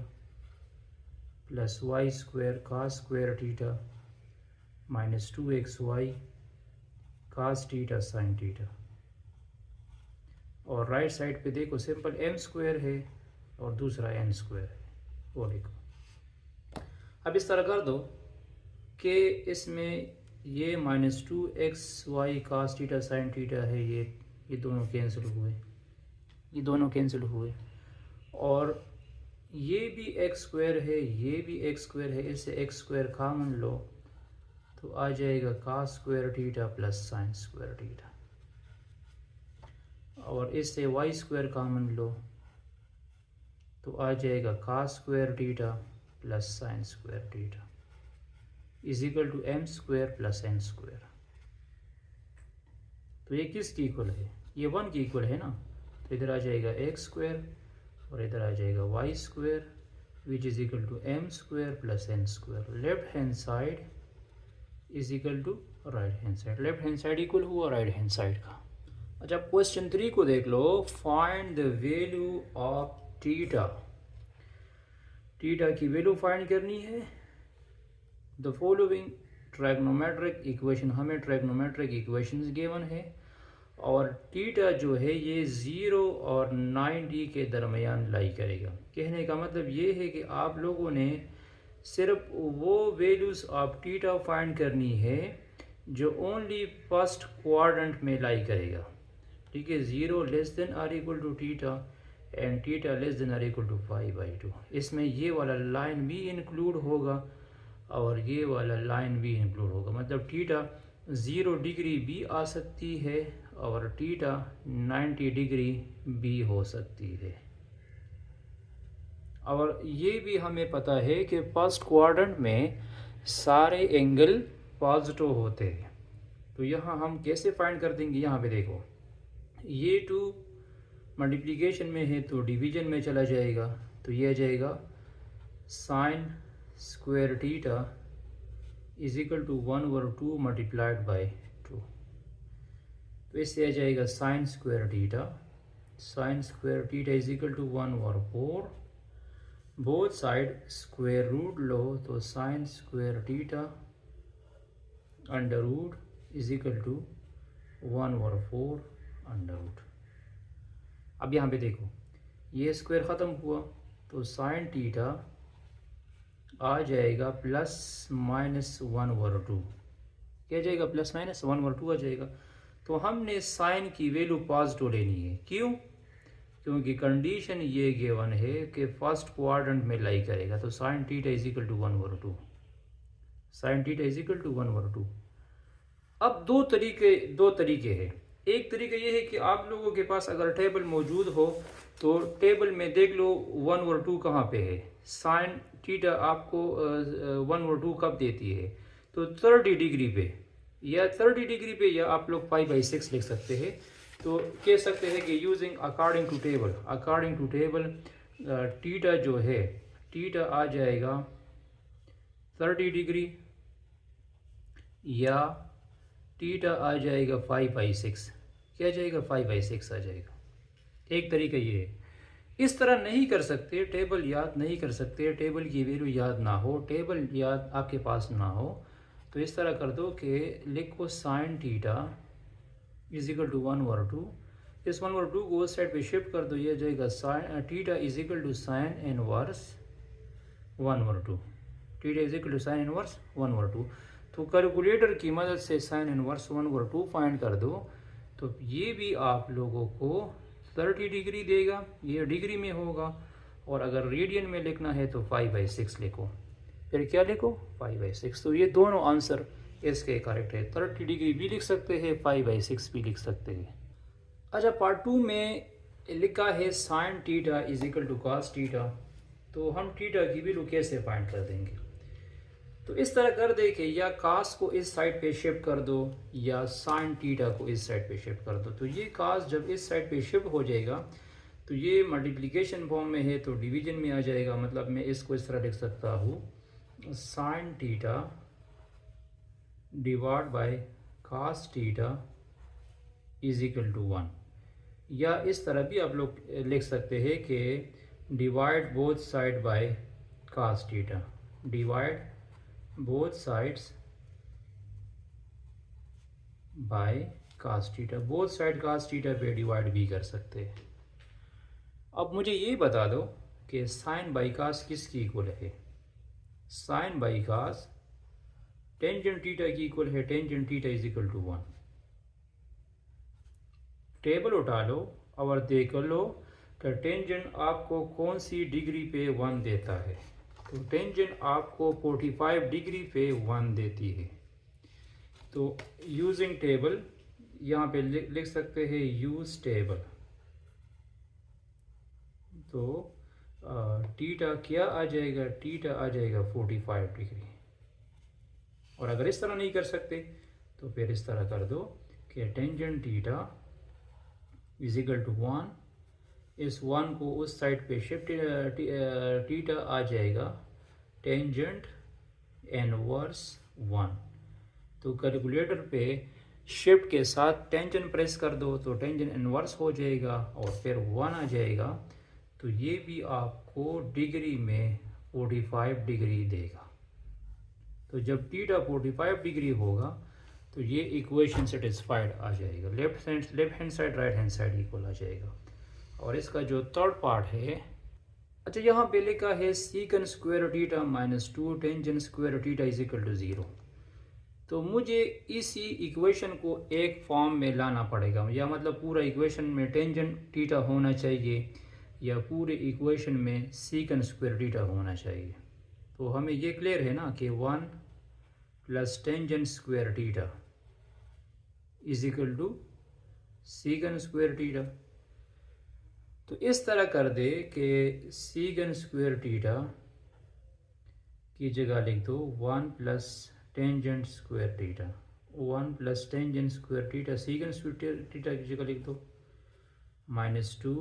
plus Y square cos square theta minus 2xy cos theta sine theta. और राइट साइड पे देखो सिंपल m स्क्वायर है और दूसरा n स्क्वायर है, वो लिखो। अब इस तरह कर दो कि इसमें ये minus 2xy cos theta sine theta है, ये दोनों कैंसिल हुए, ये दोनों कैंसिल हुए, और ये भी x स्क्वायर है, ये भी x स्क्वायर है, इससे x स्क्वायर कॉमन लो तो आ जाएगा cos square theta plus sine square theta, और इससे y स्क्वायर कॉमन लो तो आ जाएगा cos square theta plus sine square theta is equal to m square plus n square. तो ये किसकी इक्वल है, ये 1 की इक्वल है ना, तो इधर आ जाएगा x स्क्वायर और इधर आ जाएगा y square which is equal to m square plus n square. Left hand side is equal to right hand side, left hand side equal हुआ राइट हैंड साइड का। अच्छा क्वेश्चन 3 को देख लो, find the value of theta. Theta की वैल्यू फाइंड करनी है। द फॉलोइंग ट्राइग्नोमेट्रिक इक्वेशन, हमें ट्राइग्नोमेट्रिक इक्वेशंस गिवन है और थीटा जो है ये 0 और 90 के दरमियान लाई करेगा। कहने का मतलब ये है कि आप लोगों ने सिर्फ वो वैल्यूज़ ऑफ थीटा फाइंड करनी है जो ओनली फर्स्ट क्वाड्रेंट में लाई करेगा। ठीक है, 0 less than or equal to theta and theta less than or equal to 5/2। इसमें ये वाला लाइन भी इंक्लूड होगा और ये वाला लाइन भी इंक्लूड होगा, मतलब थीटा 0 डिग्री भी आ सकती है और थीटा 90 डिग्री भी हो सकती है। और ये भी हमें पता है कि फर्स्ट क्वाड्रेंट में सारे एंगल पॉजिटिव होते हैं। तो यहाँ हम कैसे फाइंड कर देंगे, यहाँ पे देखो ये 2 मल्टीप्लिकेशन में है तो डिवीजन में चला जाएगा, तो ये आ जाएगा sine square theta is equal to 1/2 multiplied by 2। तो इससे आ जाएगा sine square theta is equal to 1/4। Both side square root लो तो sine square theta under root is equal to 1/4 under root. अब यहाँ पे देखो ये स्क्वायर ख़त्म हुआ तो साइन थीटा आ जाएगा प्लस माइनस 1/2। क्या जाएगा, प्लस माइनस 1/2 आ जाएगा। तो हमने साइन की वैल्यू पॉजिटिव लेनी है। क्यों? क्योंकि कंडीशन ये गिवन है कि फर्स्ट क्वाड्रेंट में लाई करेगा, तो sine theta is equal to 1/2, sine theta is equal to 1/2। अब दो तरीके हैं। एक तरीका ये है कि आप लोगों के पास अगर टेबल मौजूद हो तो टेबल में देख लो 1/2 कहाँ पे है। साइन थीटा आपको 1/2 कब देती है, तो 30 डिग्री पे, या 30 डिग्री पे, या आप लोग 5/6 लिख सकते हैं। तो कह सकते हैं कि using according to table theta जो है, थीटा आ जाएगा 30 डिग्री या थीटा आ जाएगा 5/6। क्या जाएगा, 5/6 आ जाएगा। एक तरीका ये है। इस तरह नहीं कर सकते, टेबल याद नहीं कर सकते, टेबल की वैल्यू याद ना हो, टेबल याद आपके पास ना हो, तो इस तरह कर दो कि लिखो sine theta is equal to 1/2। इस 1/2 को उस साइड पे शिफ्ट कर दो, ये जाएगा sine theta is equal to sine inverse 1/2। Theta is equal to sine inverse 1/2। तो कैलकुलेटर की मदद से साइन इनवर्स 1/2 फाइंड कर दो, तो ये भी आप लोगों को 30 डिग्री देगा, ये डिग्री में होगा। और अगर रेडियन में लिखना है तो 5/6 लिखो, फिर क्या लिखो, 5/6। तो ये दोनों आंसर इसके करेक्ट है। 30 डिग्री भी लिख सकते हैं, 5/6 भी लिख सकते हैं। अच्छा पार्ट 2 में लिखा है sine theta is equal to cos theta. तो हम थीटा की वैल्यू कैसे फाइंड कर देंगे, तो इस तरह कर दे कि या कास को इस साइड पे शिफ्ट कर दो या साइन थीटा को इस साइड पे शिफ्ट कर दो। तो ये कास जब इस साइड पे शिफ्ट हो जाएगा तो ये मल्टीप्लिकेशन फॉर्म में है तो डिवीजन में आ जाएगा। मतलब मैं इसको इस तरह लिख सकता हूँ sine theta divide by cos theta is equal to 1। या इस तरह भी आप लोग लिख सकते हैं कि divide both side by cos theta, divide both sides by cos theta, both side cos theta पे डिवाइड भी कर सकते हैं। अब मुझे ये बता दो कि साइन बाई कास किसकी इक्वल है। Sine by cos tangent theta की इक्वल है, tangent theta is equal to 1। Table उठा लो और देख लो कि टेंजेंट आपको कौन सी डिग्री पे 1 देता है। तो टेंजेंट आपको 45 डिग्री पे 1 देती है। तो यूजिंग टेबल यहाँ पे लिख सकते हैं यूज टेबल। तो थीटा क्या आ जाएगा, थीटा आ जाएगा 45 डिग्री। और अगर इस तरह नहीं कर सकते तो फिर इस तरह कर दो कि tangent theta is equal to 1 इस 1 को उस साइड पे शिफ्ट, थीटा आ जाएगा टेंजेंट इनवर्स 1। तो कैलकुलेटर पे शिफ्ट के साथ टेंजेंट प्रेस कर दो तो टेंजेंट इनवर्स हो जाएगा और फिर 1 आ जाएगा। तो ये भी आपको डिग्री में 45 डिग्री देगा। तो जब थीटा 45 डिग्री होगा तो ये इक्वेशन सेटिस्फाइड आ जाएगा। Left hand side right hand side equal आ जाएगा। और इसका जो थर्ड पार्ट है, अच्छा यहाँ पे लिखा है secant square theta -2 tangent square theta is equal to 0। तो मुझे इसी इक्वेशन को एक फॉर्म में लाना पड़ेगा, या मतलब पूरा इक्वेशन में टेंजेंट थीटा होना चाहिए या पूरे इक्वेशन में सीकन स्क्वायर थीटा होना चाहिए। तो हमें ये क्लियर है ना कि 1 plus tangent square theta is equal to secant square theta. तो इस तरह कर दे कि सीकन स्क्वायर थीटा की जगह लिख दो 1 plus tangent square theta, 1 plus tangent square theta secant square theta की जगह लिख दो -2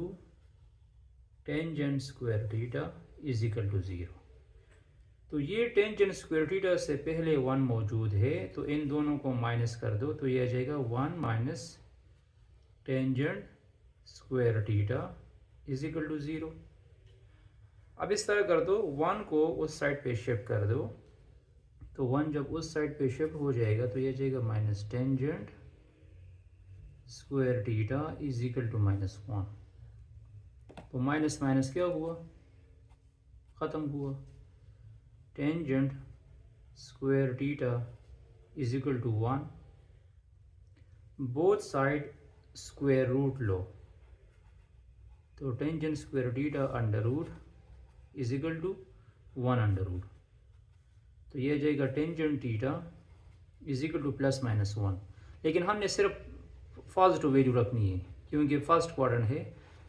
tangent square theta is equal to 0। तो ये टेंजेंट स्क्वायर थीटा से पहले 1 मौजूद है तो इन दोनों को माइनस कर दो तो ये आ जाएगा 1 minus tangent square theta is equal to 0। अब इस तरह कर दो, 1 को उस साइड पे शिफ्ट कर दो तो 1 जब उस साइड पे शिफ्ट हो जाएगा तो ये जाएगा minus tangent square theta is equal to -1। तो माइनस माइनस क्या हुआ, ख़त्म हुआ। Tangent square theta is equal to 1। Both side square root लो तो tangent square theta under root is equal to 1 under root. तो ये जाएगा tangent theta is equal to +-1। लेकिन हमने सिर्फ फर्स्ट वैल्यू रखनी है क्योंकि फर्स्ट क्वाड्रेंट है।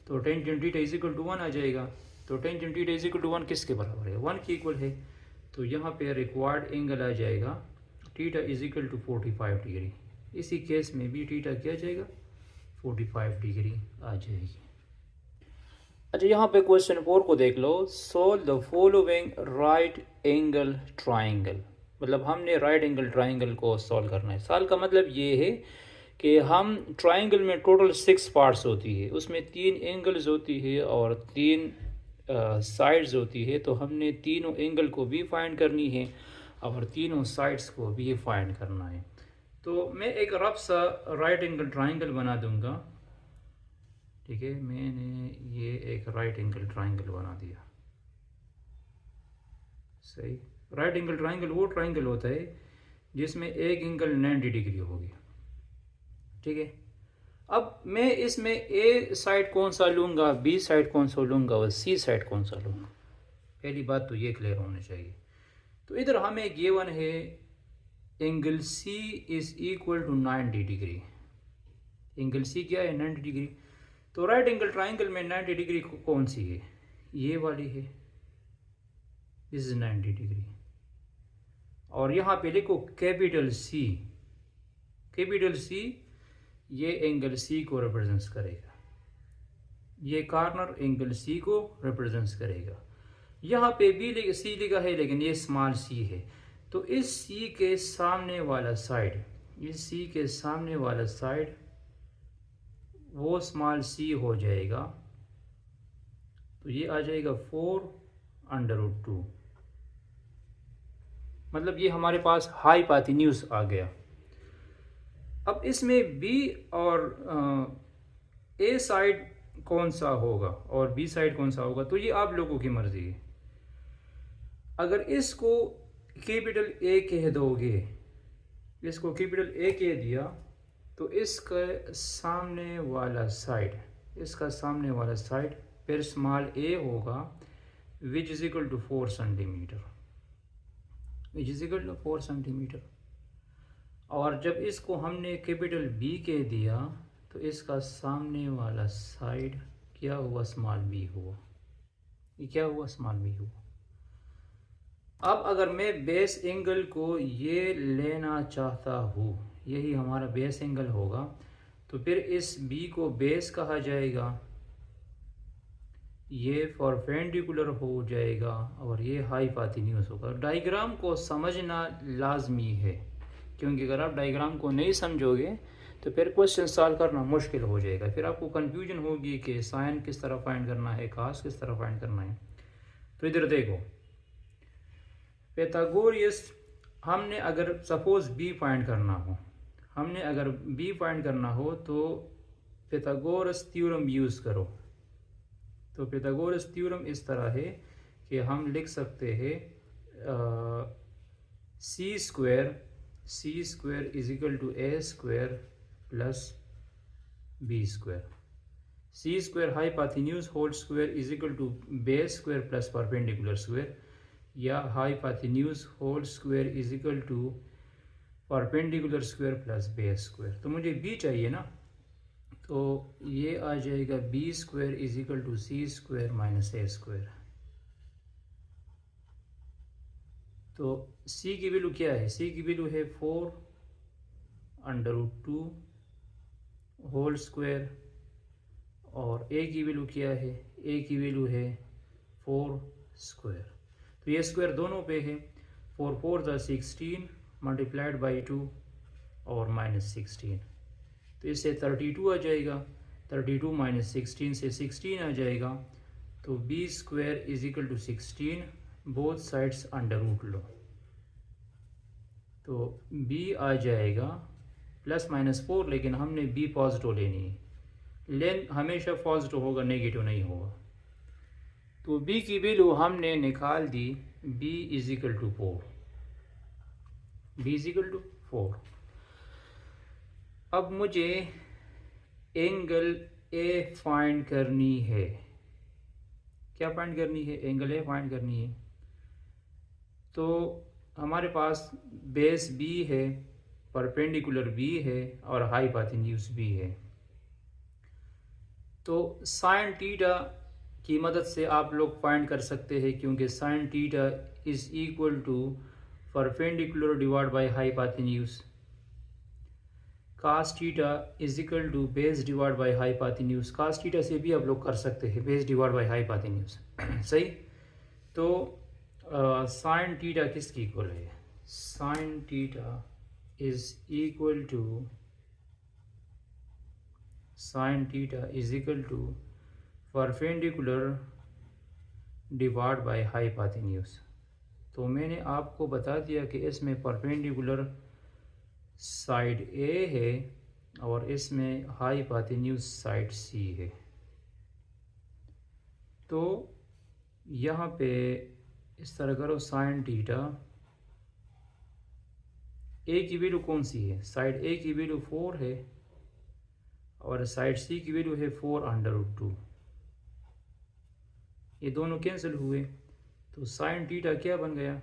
तो tangent theta is equal to 1 आ जाएगा। तो tangent theta is equal to 1 किसके बराबर है, 1 के इक्वल है। तो यहाँ पे रिक्वायर्ड एंगल आ जाएगा theta is equal to 45 degree. इसी केस में भी थीटा क्या जाएगा 45 डिग्री आ जाएगी। अच्छा यहाँ पे क्वेश्चन 4 को देख लो, solve the following right angle triangle. मतलब हमने राइट एंगल ट्राइंगल को सॉल्व करना है। सॉल्व का मतलब ये है कि हम ट्राइंगल में टोटल 6 पार्ट्स होती है, उसमें 3 एंगल्स होती है और 3 साइड्स होती है। तो हमने तीनों एंगल को भी फाइंड करनी है और तीनों साइड्स को भी फाइंड करना है। तो मैं एक रफ सा राइट एंगल ट्राइंगल बना दूंगा, ठीक है। मैंने ये एक राइट एंगल ट्राइंगल बना दिया, सही। राइट एंगल ट्राइंगल वो ट्राइंगल होता है जिसमें एक एंगल 90 डिग्री होगी, ठीक है। अब मैं इसमें ए साइड कौन सा लूँगा, बी साइड कौन सा लूँगा और सी साइड कौन सा लूँगा, पहली बात तो ये क्लियर होनी चाहिए। तो इधर हमें गिवन है angle C is equal to 90 degree. Angle C क्या है 90 डिग्री। तो राइट एंगल ट्राइंगल में 90 डिग्री कौन सी है, ये वाली है, दिस इज 90 डिग्री। और यहाँ पे लिखो कैपिटल सी, कैपिटल सी ये एंगल सी को रिप्रेजेंट करेगा, ये कॉर्नर एंगल सी को रिप्रेजेंट करेगा। यहाँ पे भी सी लिखा है लेकिन ये स्मॉल सी है। तो इस सी के सामने वाला साइड, इस सी के सामने वाला साइड वो स्मॉल सी हो जाएगा। तो ये आ जाएगा 4/√2। मतलब ये हमारे पास हाइपोटेन्यूज आ गया। अब इसमें बी और ए साइड कौन सा होगा और बी साइड कौन सा होगा तो ये आप लोगों की मर्जी है। अगर इसको कैपिटल ए कह दोगे, इसको कैपिटल ए कह दिया तो इसका सामने वाला साइड, इसका सामने वाला साइड फिर स्मॉल ए होगा which is equal to 4 centimetre, which is equal to 4 centimetre. और जब इसको हमने कैपिटल बी कह दिया तो इसका सामने वाला साइड क्या हुआ, स्मॉल बी हुआ। ये क्या हुआ, स्मॉल बी हुआ। अब अगर मैं बेस एंगल को ये लेना चाहता हूँ, यही हमारा बेस एंगल होगा, तो फिर इस बी को बेस कहा जाएगा ये परपेंडिकुलर हो जाएगा और ये हाइपोटेन्यूज होगा। डायग्राम को समझना लाजमी है, क्योंकि अगर आप डायग्राम को नहीं समझोगे तो फिर क्वेश्चन सॉल्व करना मुश्किल हो जाएगा। फिर आपको कंफ्यूजन होगी कि साइन किस तरह फाइंड करना है, कास किस तरह फाइंड करना है। तो इधर देखो, पैथागोरस हमने अगर सपोज बी फाइंड करना हो, तो पैथागोरस थ्योरम यूज़ करो। तो पैथागोरस थ्योरम इस तरह है कि हम लिख सकते हैं C square is equal to A square plus B square. C square hypotenuse whole square is equal to base square plus perpendicular square, या hypotenuse whole square is equal to perpendicular square plus base square. तो मुझे बी चाहिए ना, तो ये आ जाएगा B square is equal to C square minus A square. तो सी की वैल्यू क्या है? सी की वैल्यू है 4√2 होल स्क्वायर, और ए की वैल्यू क्या है? ए की वैल्यू है 4 स्क्वायर। तो ये स्क्वायर दोनों पे है, 4 4 ज़ा 16 मल्टीप्लाइड बाई 2 और माइनस 16, तो इससे 32 आ जाएगा। 32 माइनस 16 से 16 आ जाएगा। तो b square is equal to 16, both sides under root लो, तो बी आ जाएगा प्लस माइनस 4, लेकिन हमने बी पॉजिटिव लेनी है। लेन हमेशा पॉजिटिव होगा, नेगेटिव नहीं होगा। तो बी की वैल्यू हमने निकाल दी, b is equal to 4, b is equal to 4। अब मुझे एंगल ए फाइंड करनी है। क्या फाइंड करनी है? एंगल ए फाइंड करनी है। तो हमारे पास बेस बी है, परपेंडिकुलर बी है और हाइपोटेन्यूज बी है। तो साइन थीटा की मदद से आप लोग फाइंड कर सकते हैं, क्योंकि sine theta is equal to perpendicular divide by hypotenuse. Cos theta is equal to base divide by hypotenuse. Cos theta से भी आप लोग कर सकते हैं बेस डिवाइड बाय हाइपोटेन्यूज। सही। तो साइन थीटा किसकी इक्वल है? Sine theta is equal to perpendicular divide by hypotenuse. तो मैंने आपको बता दिया कि इसमें परपेंडिकुलर साइड ए है और इसमें हाइपोटेन्यूज साइड सी है। तो यहाँ पे इस तरह करो, साइन थीटा ए की वैल्यू कौन सी है? साइड ए की वैल्यू 4 है और साइड सी की वैल्यू है 4√2। ये दोनों कैंसिल हुए, तो साइन थीटा क्या बन गया?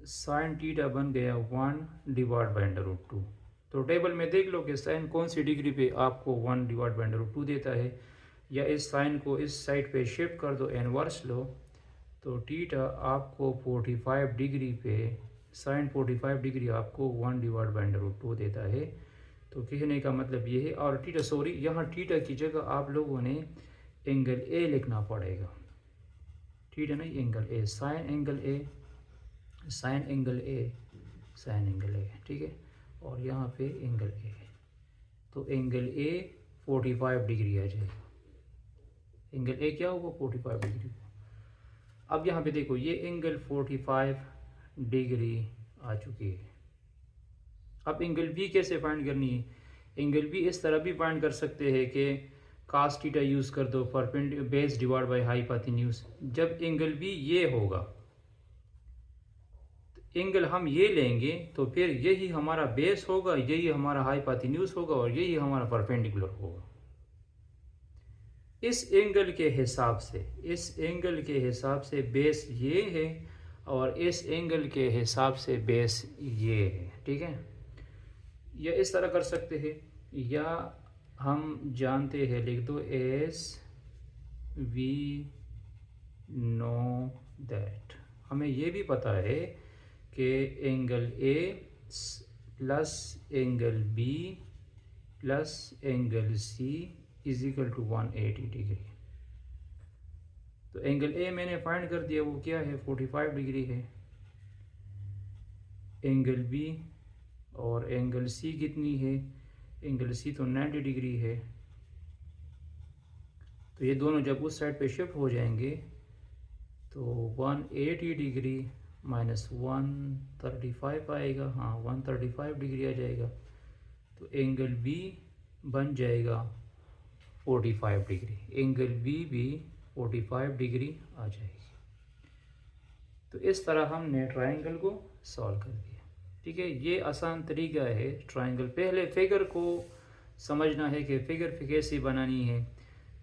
साइन थीटा बन गया 1 डिवाइड बाई √2। तो टेबल में देख लो कि साइन कौन सी डिग्री पे आपको 1 डिवाइड बाई √2 देता है, या इस साइन को इस साइड पे शिफ्ट कर दो, इनवर्स लो, तो थीटा आपको 45 डिग्री पे, साइन 45 डिग्री आपको 1 डिवाइड बाई √2 देता है। तो कहने का मतलब ये है, और थीटा सॉरी, यहाँ थीटा की जगह आप लोगों ने एंगल ए लिखना पड़ेगा, थीटा नहीं angle A, sign angle A, sign angle A, sign angle A, ठीक है। और यहाँ पे एंगल ए, तो एंगल ए 45 डिग्री आ जाएगा। एंगल ए क्या होगा? 45 डिग्री। अब यहाँ पे देखो, ये एंगल 45 डिग्री आ चुकी है। अब एंगल बी कैसे फाइंड करनी है? एंगल बी इस तरह भी फाइंड कर सकते हैं कि कास थीटा यूज़ कर दो, perpendicular base divide by hypotenuse. जब एंगल बी ये होगा, तो एंगल हम ये लेंगे, तो फिर यही हमारा बेस होगा, यही हमारा हाइपोटेन्यूज होगा और यही हमारा परपेंडिकुलर होगा। इस एंगल के हिसाब से बेस ये है और इस एंगल के हिसाब से बेस ये है, ठीक है। या इस तरह कर सकते हैं, या हम जानते हैं, लिख दो एस वी नो दैट, हमें ये भी पता है कि angle A plus angle B plus angle C is equal to 180 degree. तो एंगल ए मैंने फाइंड कर दिया, वो क्या है 45 डिग्री है। एंगल बी और एंगल सी कितनी है, एंगल सी तो 90 डिग्री है। तो ये दोनों जब उस साइड पे शिफ्ट हो जाएंगे तो 180 डिग्री माइनस 135 आएगा, हाँ 135 डिग्री आ जाएगा। तो एंगल बी बन जाएगा 45 डिग्री, एंगल बी भी 45 डिग्री आ जाएगी। तो इस तरह हमने ट्रायंगल को सॉल्व कर दिया। ठीक है, ये आसान तरीका है ट्रायंगल। पहले फिगर को समझना है कि फिगर कैसे बनानी है,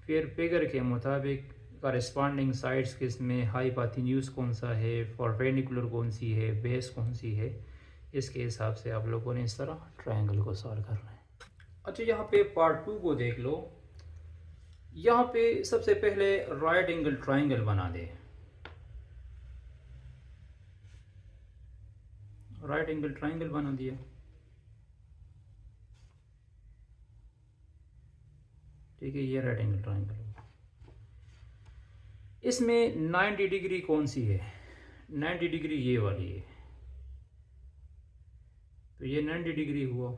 फिर फिगर के मुताबिक करस्पॉन्डिंग साइड्स किसमें, हाइपोटेन्यूज कौन सा है, परपेंडिकुलर कौन सी है, बेस कौन सी है, इसके हिसाब से आप लोगों ने इस तरह ट्रायंगल को सॉल्व करना है। अच्छा, यहाँ पे पार्ट 2 को देख लो। यहाँ पे सबसे पहले राइट एंगल ट्रायंगल बना दे। राइट एंगल ट्रायंगल बना दिया। ठीक है, ये राइट एंगल ट्रायंगल। इसमें 90 डिग्री कौन सी है, 90 डिग्री ये वाली है। तो ये 90 डिग्री हुआ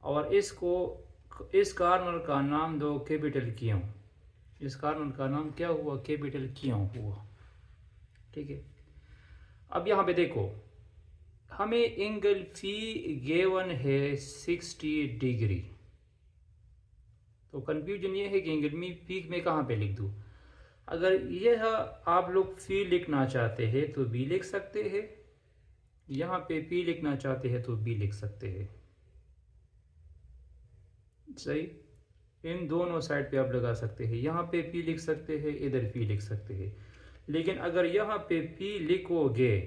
और इसको, इस कॉर्नर का नाम दो कैपिटल क्यू। इस कॉर्नर का नाम क्या हुआ, कैपिटल क्यू हुआ। ठीक है, अब यहाँ पे देखो हमें एंगल फी गिवन है 60 डिग्री। तो कंफ्यूजन ये है कि एंगल मी पीक में कहाँ पे लिख दूँ। अगर यह आप लोग फी लिखना चाहते हैं तो बी लिख सकते हैं, यहाँ पे पी लिखना चाहते हैं तो बी लिख सकते हैं। सही, इन दोनों साइड पे आप लगा सकते हैं, यहाँ पे पी लिख सकते हैं, इधर पी लिख सकते हैं। लेकिन अगर यहाँ पे पी लिखोगे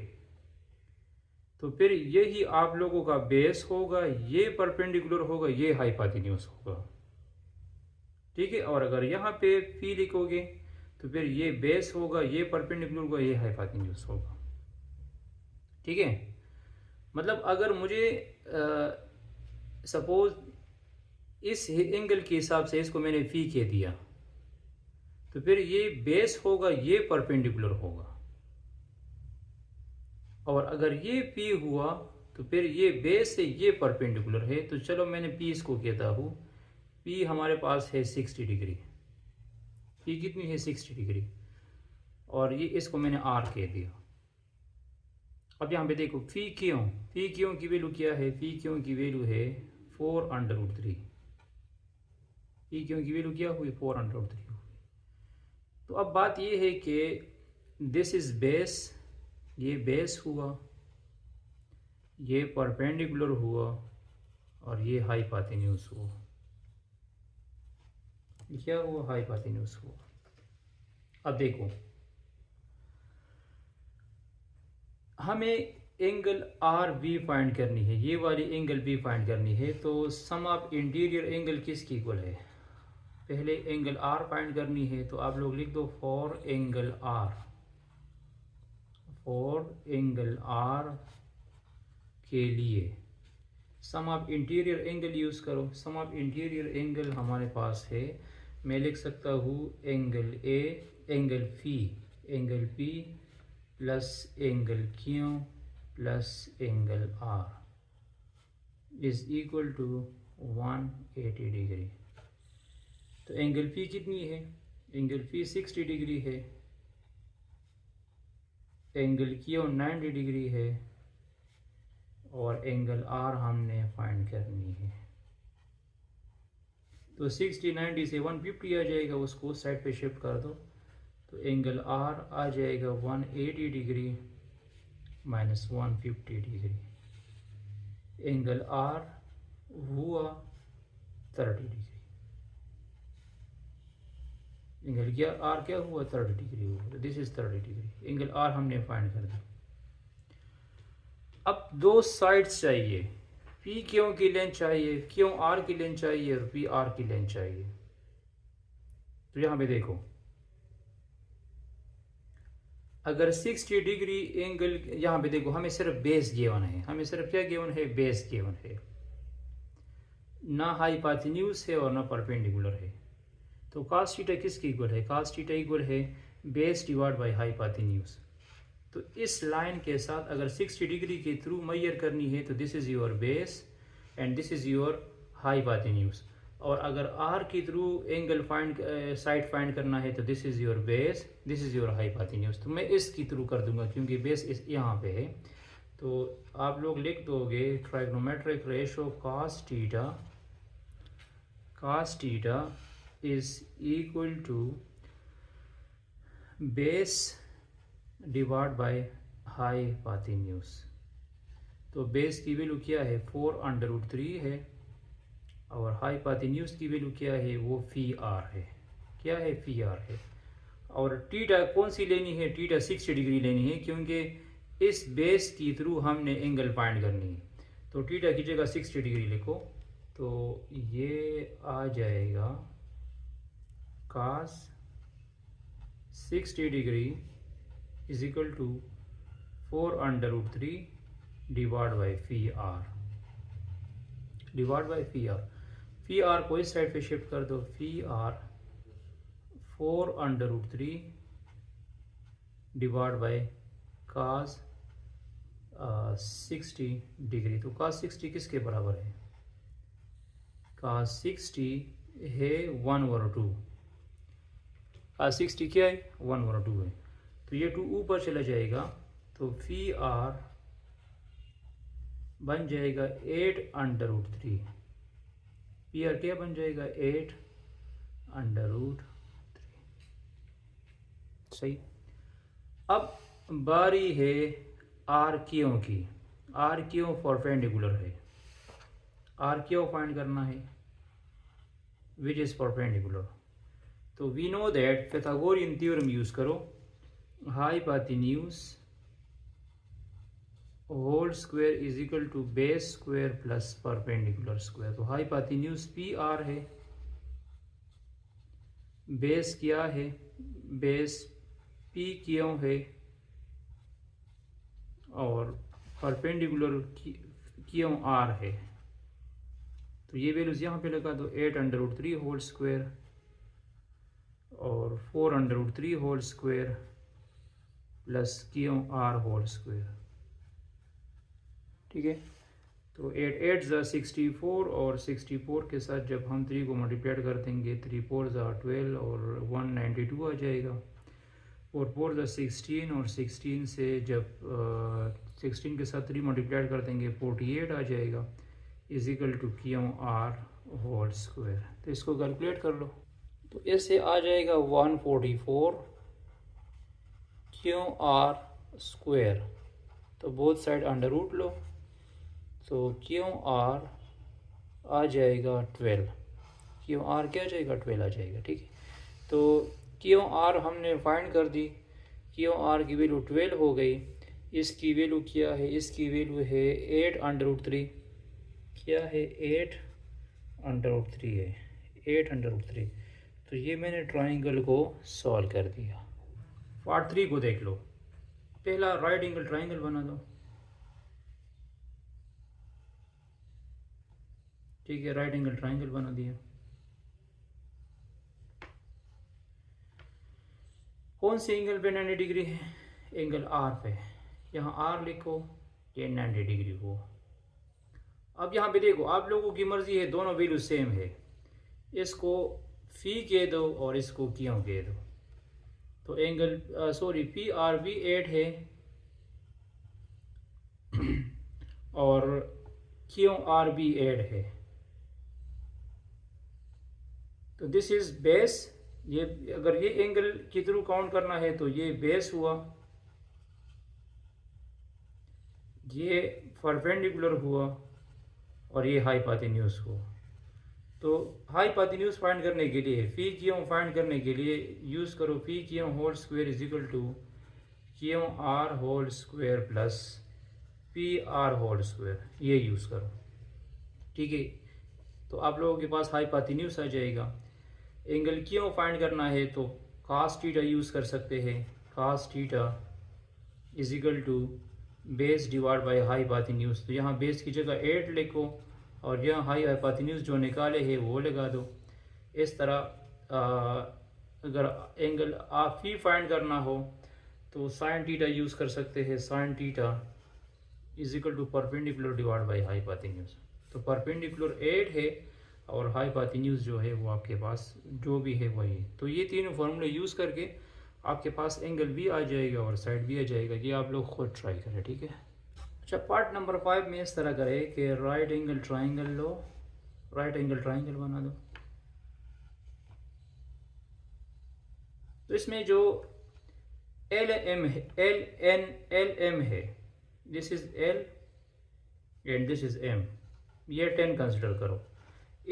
तो फिर यही आप लोगों का बेस होगा, ये परपेंडिकुलर होगा, ये हाइपोटेन्यूज होगा। ठीक है, और अगर यहाँ पे पी लिखोगे तो फिर ये बेस होगा, ये परपेंडिकुलर होगा, ये हाइपोटेन्यूज होगा। ठीक है, मतलब अगर मुझे सपोज इस एंगल के हिसाब से इसको मैंने फी कह दिया तो फिर ये बेस होगा, ये परपेंडिकुलर होगा। और अगर ये पी हुआ तो फिर ये बेस से ये परपेंडिकुलर है। तो चलो मैंने पी इसको कहता हूँ, पी हमारे पास है 60 डिग्री। पी कितनी है 60 डिग्री, और ये इसको मैंने आर कह दिया। अब यहाँ पे देखो फी क्यों की वैल्यू क्या है, फी क्यों की वैल्यू है 4√3। फी क्यों की वैल्यू क्या हुई 4√3 हुई। तो अब बात ये है कि दिस इज बेस, ये बेस हुआ, ये परपेंडिकुलर हुआ और ये हाइपोटेन्यूज हुआ। क्या हुआ, हाइपोटेन्यूज हुआ। अब देखो हमें एंगल आर बी फाइंड करनी है, ये वाली एंगल बी फाइंड करनी है। तो सम ऑफ इंटीरियर एंगल किसकी इक्वल है, पहले एंगल आर फाइंड करनी है। तो आप लोग लिख दो for angle R, for angle R के लिए sum of interior angle use करो। सम ऑफ इंटीरियर एंगल हमारे पास है, मैं लिख सकता हूँ angle A, angle phi, angle P plus angle Q plus angle R is equal to 180 degree. तो एंगल पी कितनी है, एंगल पी 60 डिग्री है, एंगल क्यू 90 डिग्री है और एंगल आर हमने फाइंड करनी है। तो 60 90 से 150 आ जाएगा, उसको साइड पे शिफ्ट कर दो। तो एंगल आर आ जाएगा 180 degree minus 150 degree. Angle R हुआ 30 डिग्री। एंगल क्या आर क्या हुआ 30 डिग्री हुआ। तो this is 30 degree. Angle R हमने फाइंड कर दिया। अब दो साइड्स चाहिए, पी क्यों की लेंथ चाहिए, क्यों आर की लेंथ चाहिए और पी आर की लेंथ चाहिए। तो यहां पे देखो अगर 60 डिग्री एंगल, यहां पे देखो हमें सिर्फ बेस गिवन है, हमें सिर्फ क्या गिवन है, बेस गिवन है, ना हाइपोटेन्यूज है और ना परपेंडिकुलर है। तो कास थीटा किसकी इक्वल है? कास थीटा इक्वल है बेस डिवाइड बाई हाइपोटेन्यूज। तो इस लाइन के साथ अगर 60 डिग्री के थ्रू मेजर करनी है तो this is your base and this is your hypotenuse. और अगर आर के through angle find side find करना है तो this is your base, this is your hypotenuse. तो मैं इसके थ्रू कर दूंगा क्योंकि बेस इस यहाँ पे है। तो आप लोग लिख दोगे trigonometric ratio cos theta is equal to base divide by hypotenuse. तो बेस की वैल्यू क्या है? 4√3 है और हाइपोटेन्यूज की वैल्यू क्या है? वो फी आर है। क्या है? फी आर है। और थीटा कौन सी लेनी है? थीटा 60 डिग्री लेनी है क्योंकि इस बेस की थ्रू हमने एंगल फाइंड करनी है। तो थीटा की जगह 60 डिग्री लिखो तो ये आ जाएगा cos 60 degree is equal to 4√3 divide by P R, divide by P R. P R को इस साइड पे शिफ्ट कर दो। P R 4√3 divide by cos 60 degree. तो cos 60 किसके बराबर है? cos 60 है 1/2। cos 60 क्या है? 1/2 है। तो ये 2 ऊपर चला जाएगा तो फी आर बन जाएगा 8√3। पी आर क्या बन जाएगा? 8√3। सही। अब बारी है आर क्यों की। आर क्यों परपेंडिकुलर है? आर क्यों फाइंड करना है? Which is perpendicular. तो we know that pythagorean theorem use करो। Hypotenuse whole square is equal to base square plus perpendicular square. तो हाइपोटेन्यूज पी आर है, बेस क्या है? बेस पी क्यों है और परपेंडिकुलर क्यों आर है। तो ये वैल्यूज यहाँ पे लगा दो। 8√3 होल स्क्वायर और 4√3 होल स्क्वायर प्लस क्यों आर होल स्क्वायर। ठीक है। तो 8 8 ज़ा 64 और 64 के साथ जब हम 3 को मल्टीप्लाई कर देंगे 3 4 ज़ा 12 और 192 आ जाएगा। और 4 ज़ा 16 और 16 से जब 16 के साथ 3 मल्टीप्लाई कर देंगे 48 आ जाएगा is equal to Q R whole square. तो इसको कैलकुलेट कर लो तो इससे आ जाएगा 144 क्यों आर स्क्वायर। तो बोथ साइड अंडर रूट लो तो क्यों आर आ जाएगा 12। क्यों आर क्या आ जाएगा? 12 आ जाएगा। ठीक है। तो क्यों आर हमने फाइंड कर दी। क्यों आर की वैल्यू 12 हो गई। इसकी वैल्यू क्या है? इसकी वैल्यू है 8√3। क्या है? 8√3 है। 8√3। तो ये मैंने ट्राइंगल को सॉल्व कर दिया। पार्ट 3 को देख लो। पहला राइट एंगल ट्राइंगल बना दो। ठीक है, राइट एंगल ट्राइंगल बना दिया। कौन से एंगल पे 90 डिग्री है? एंगल आर पे। यहाँ आर लिखो, ये 90 डिग्री हो। अब यहाँ पे देखो, आप लोगों की मर्जी है, दोनों वैल्यू सेम है। इसको फी कह दो और इसको क्यों कह दो। तो एंगल सॉरी पी आर भी 8 है और क्यों आर भी 8 है। तो दिस इज बेस। ये अगर ये एंगल के थ्रू काउंट करना है तो ये बेस हुआ, ये परपेंडिकुलर हुआ और ये हाइपोटेन्यूज हुआ। तो हाइपोटेन्यूज फाइंड करने के लिए, फी क्यों फाइंड करने के लिए यूज करो P Q whole square is equal to Q R whole square plus P R whole square, ये यूज करो। ठीक है। तो आप लोगों के पास हाइपोटेन्यूज आ जाएगा। एंगल क्यों फाइंड करना है तो cos थीटा यूज कर सकते हैं। cos theta is equal to base divide by hypotenuse. तो यहाँ बेस की जगह 8 लिखो और यहाँ हाइपोटेन्यूज जो निकाले हैं वो लगा दो। इस तरह अगर एंगल आप फी फाइंड करना हो तो साइन थीटा यूज़ कर सकते हैं। Sine theta is equal to perpendicular divide by hypotenuse. तो परपेंडिकुलर 8 है और हाइपोटेन्यूज जो है वो आपके पास जो भी है वही है। तो ये तीनों फार्मूले यूज़ करके आपके पास एंगल भी आ जाएगा और साइड भी आ जाएगा। ये आप लोग खुद ट्राई करें, ठीक है। अच्छा, पार्ट नंबर 5 में इस तरह करें कि राइट एंगल ट्राइंगल लो, राइट एंगल ट्राइंगल बना दो। तो इसमें जो एल एम है, एल एम है, this is L and this is M, ये 10 कंसिडर करो।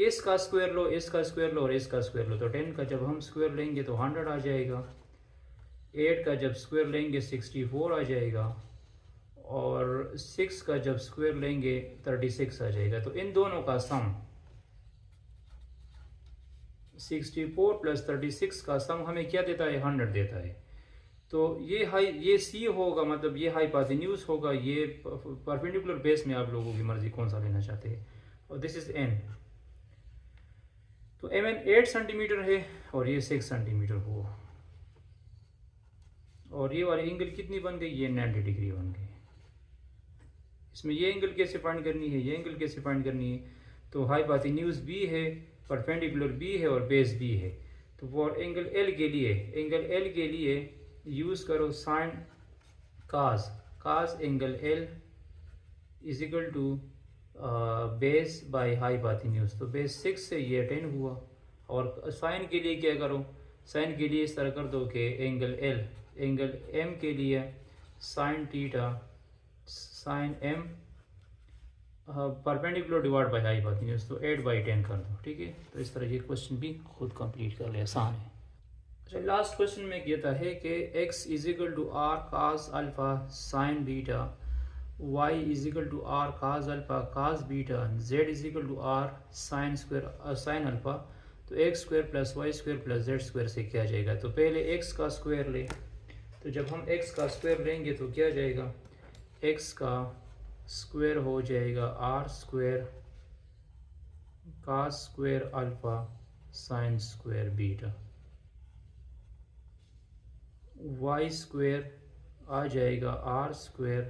इसका स्क्वायर लो, इसका स्क्वायर लो और इसका स्क्वायर लो। तो 10 का जब हम स्क्वायर लेंगे तो 100 आ जाएगा। 8 का जब स्क्वायर लेंगे 64 आ जाएगा और 6 का जब स्क्वायर लेंगे 36 आ जाएगा। तो इन दोनों का सम 64 प्लस 36 का सम हमें क्या देता है? 100 देता है। तो ये सी होगा, मतलब ये हाइपोटेन्यूज होगा। ये परपेंडिकुलर बेस में आप लोगों की मर्जी कौन सा लेना चाहते हैं। और दिस इज एन। तो एम एन 8 सेंटीमीटर है और ये 6 सेंटीमीटर हो। और ये वाली एंगल कितनी बन गई? ये 90 डिग्री बन गई। इसमें ये एंगल कैसे फाइंड करनी है, ये एंगल कैसे फाइंड करनी है? तो हाइपोटेन्यूज भी है, परपेंडिकुलर भी है और बेस भी है। तो फॉर एंगल एल के लिए, एंगल एल के लिए यूज़ करो sine cos, cos angle L is equal to base by hypotenuse. तो बेस 6 से ये 10 हुआ। और साइन के लिए क्या करो? साइन के लिए इस तरह कर दो कि एंगल एल, एंगल एम के लिए sine theta, sine M perpendicular divide by hypotenuse. तो 8/10 कर दो, ठीक है। तो इस तरह ये क्वेश्चन भी खुद कंप्लीट कर ले, आसान है। अच्छा, लास्ट क्वेश्चन में कहता है कि x is equal to r cos alpha sine beta, y is equal to r cos alpha cos beta, z is equal to r sine square sine alpha. तो x square plus Y square plus Z square से क्या जाएगा? तो पहले x का स्क्वायर ले। तो जब हम x का स्क्वायर लेंगे तो क्या जाएगा? x का स्क्वायर हो जाएगा R square cos square alpha sine square beta. Y square आ जाएगा R square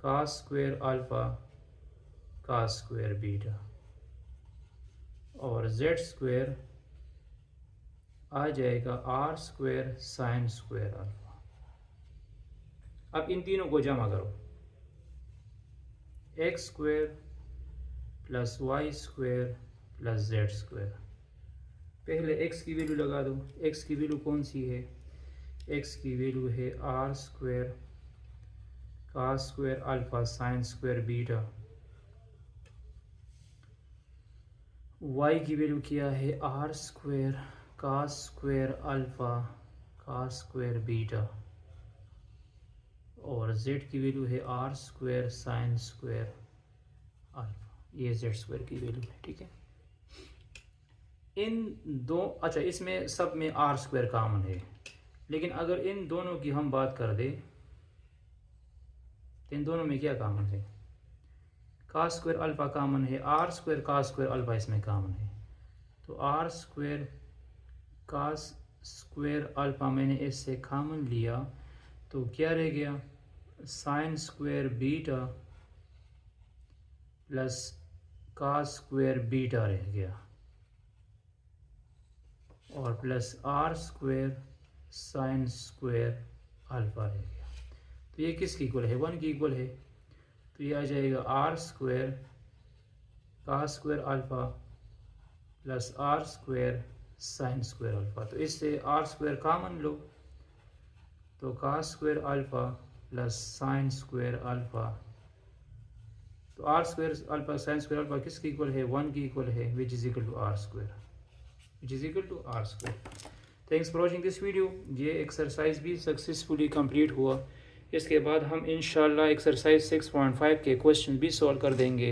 cos square alpha cos square beta. और जेड स्क्वायर आ जाएगा R square sine square alpha. अब इन तीनों को जमा करो, X square plus Y square plus Z square. पहले x की वैल्यू लगा दो। x की वैल्यू कौन सी है? x की वैल्यू है R square cos square alpha sine square beta. y की वैल्यू क्या है? R square cos square alpha cos square beta. और z की वैल्यू है R square sine square alpha. ये z स्क्वायर की वैल्यू है, ठीक है। इन दो, अच्छा इसमें सब में आर स्क्वायर कॉमन है, लेकिन अगर इन दोनों की हम बात कर दें तो इन दोनों में क्या कॉमन है? कास स्क्वायर अल्फा कॉमन है, R square cos square alpha इसमें कॉमन है। तो R square cos square alpha मैंने इससे कॉमन लिया तो क्या रह गया? Sine square beta plus cos square beta रह गया और plus R square sine square alpha रह गया। तो ये किसकी इक्वल है? 1 की इक्वल है। तो ये आ जाएगा R square cos square alpha plus R square sine square alpha. तो इससे आर स्क्वायर कॉमन लो, तो cos square alpha plus sine square alpha. तो R square alpha sine square alpha किसकी इक्वल है? 1 की इक्वल है, which is equal to R square, which is equal to r square. Thanks for watching this video. ये एक्सरसाइज भी सक्सेसफुली कंप्लीट हुआ। इसके बाद हम इंशाल्लाह एक्सरसाइज 6.5 के क्वेश्चन भी सॉल्व कर देंगे।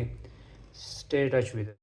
Stay touch with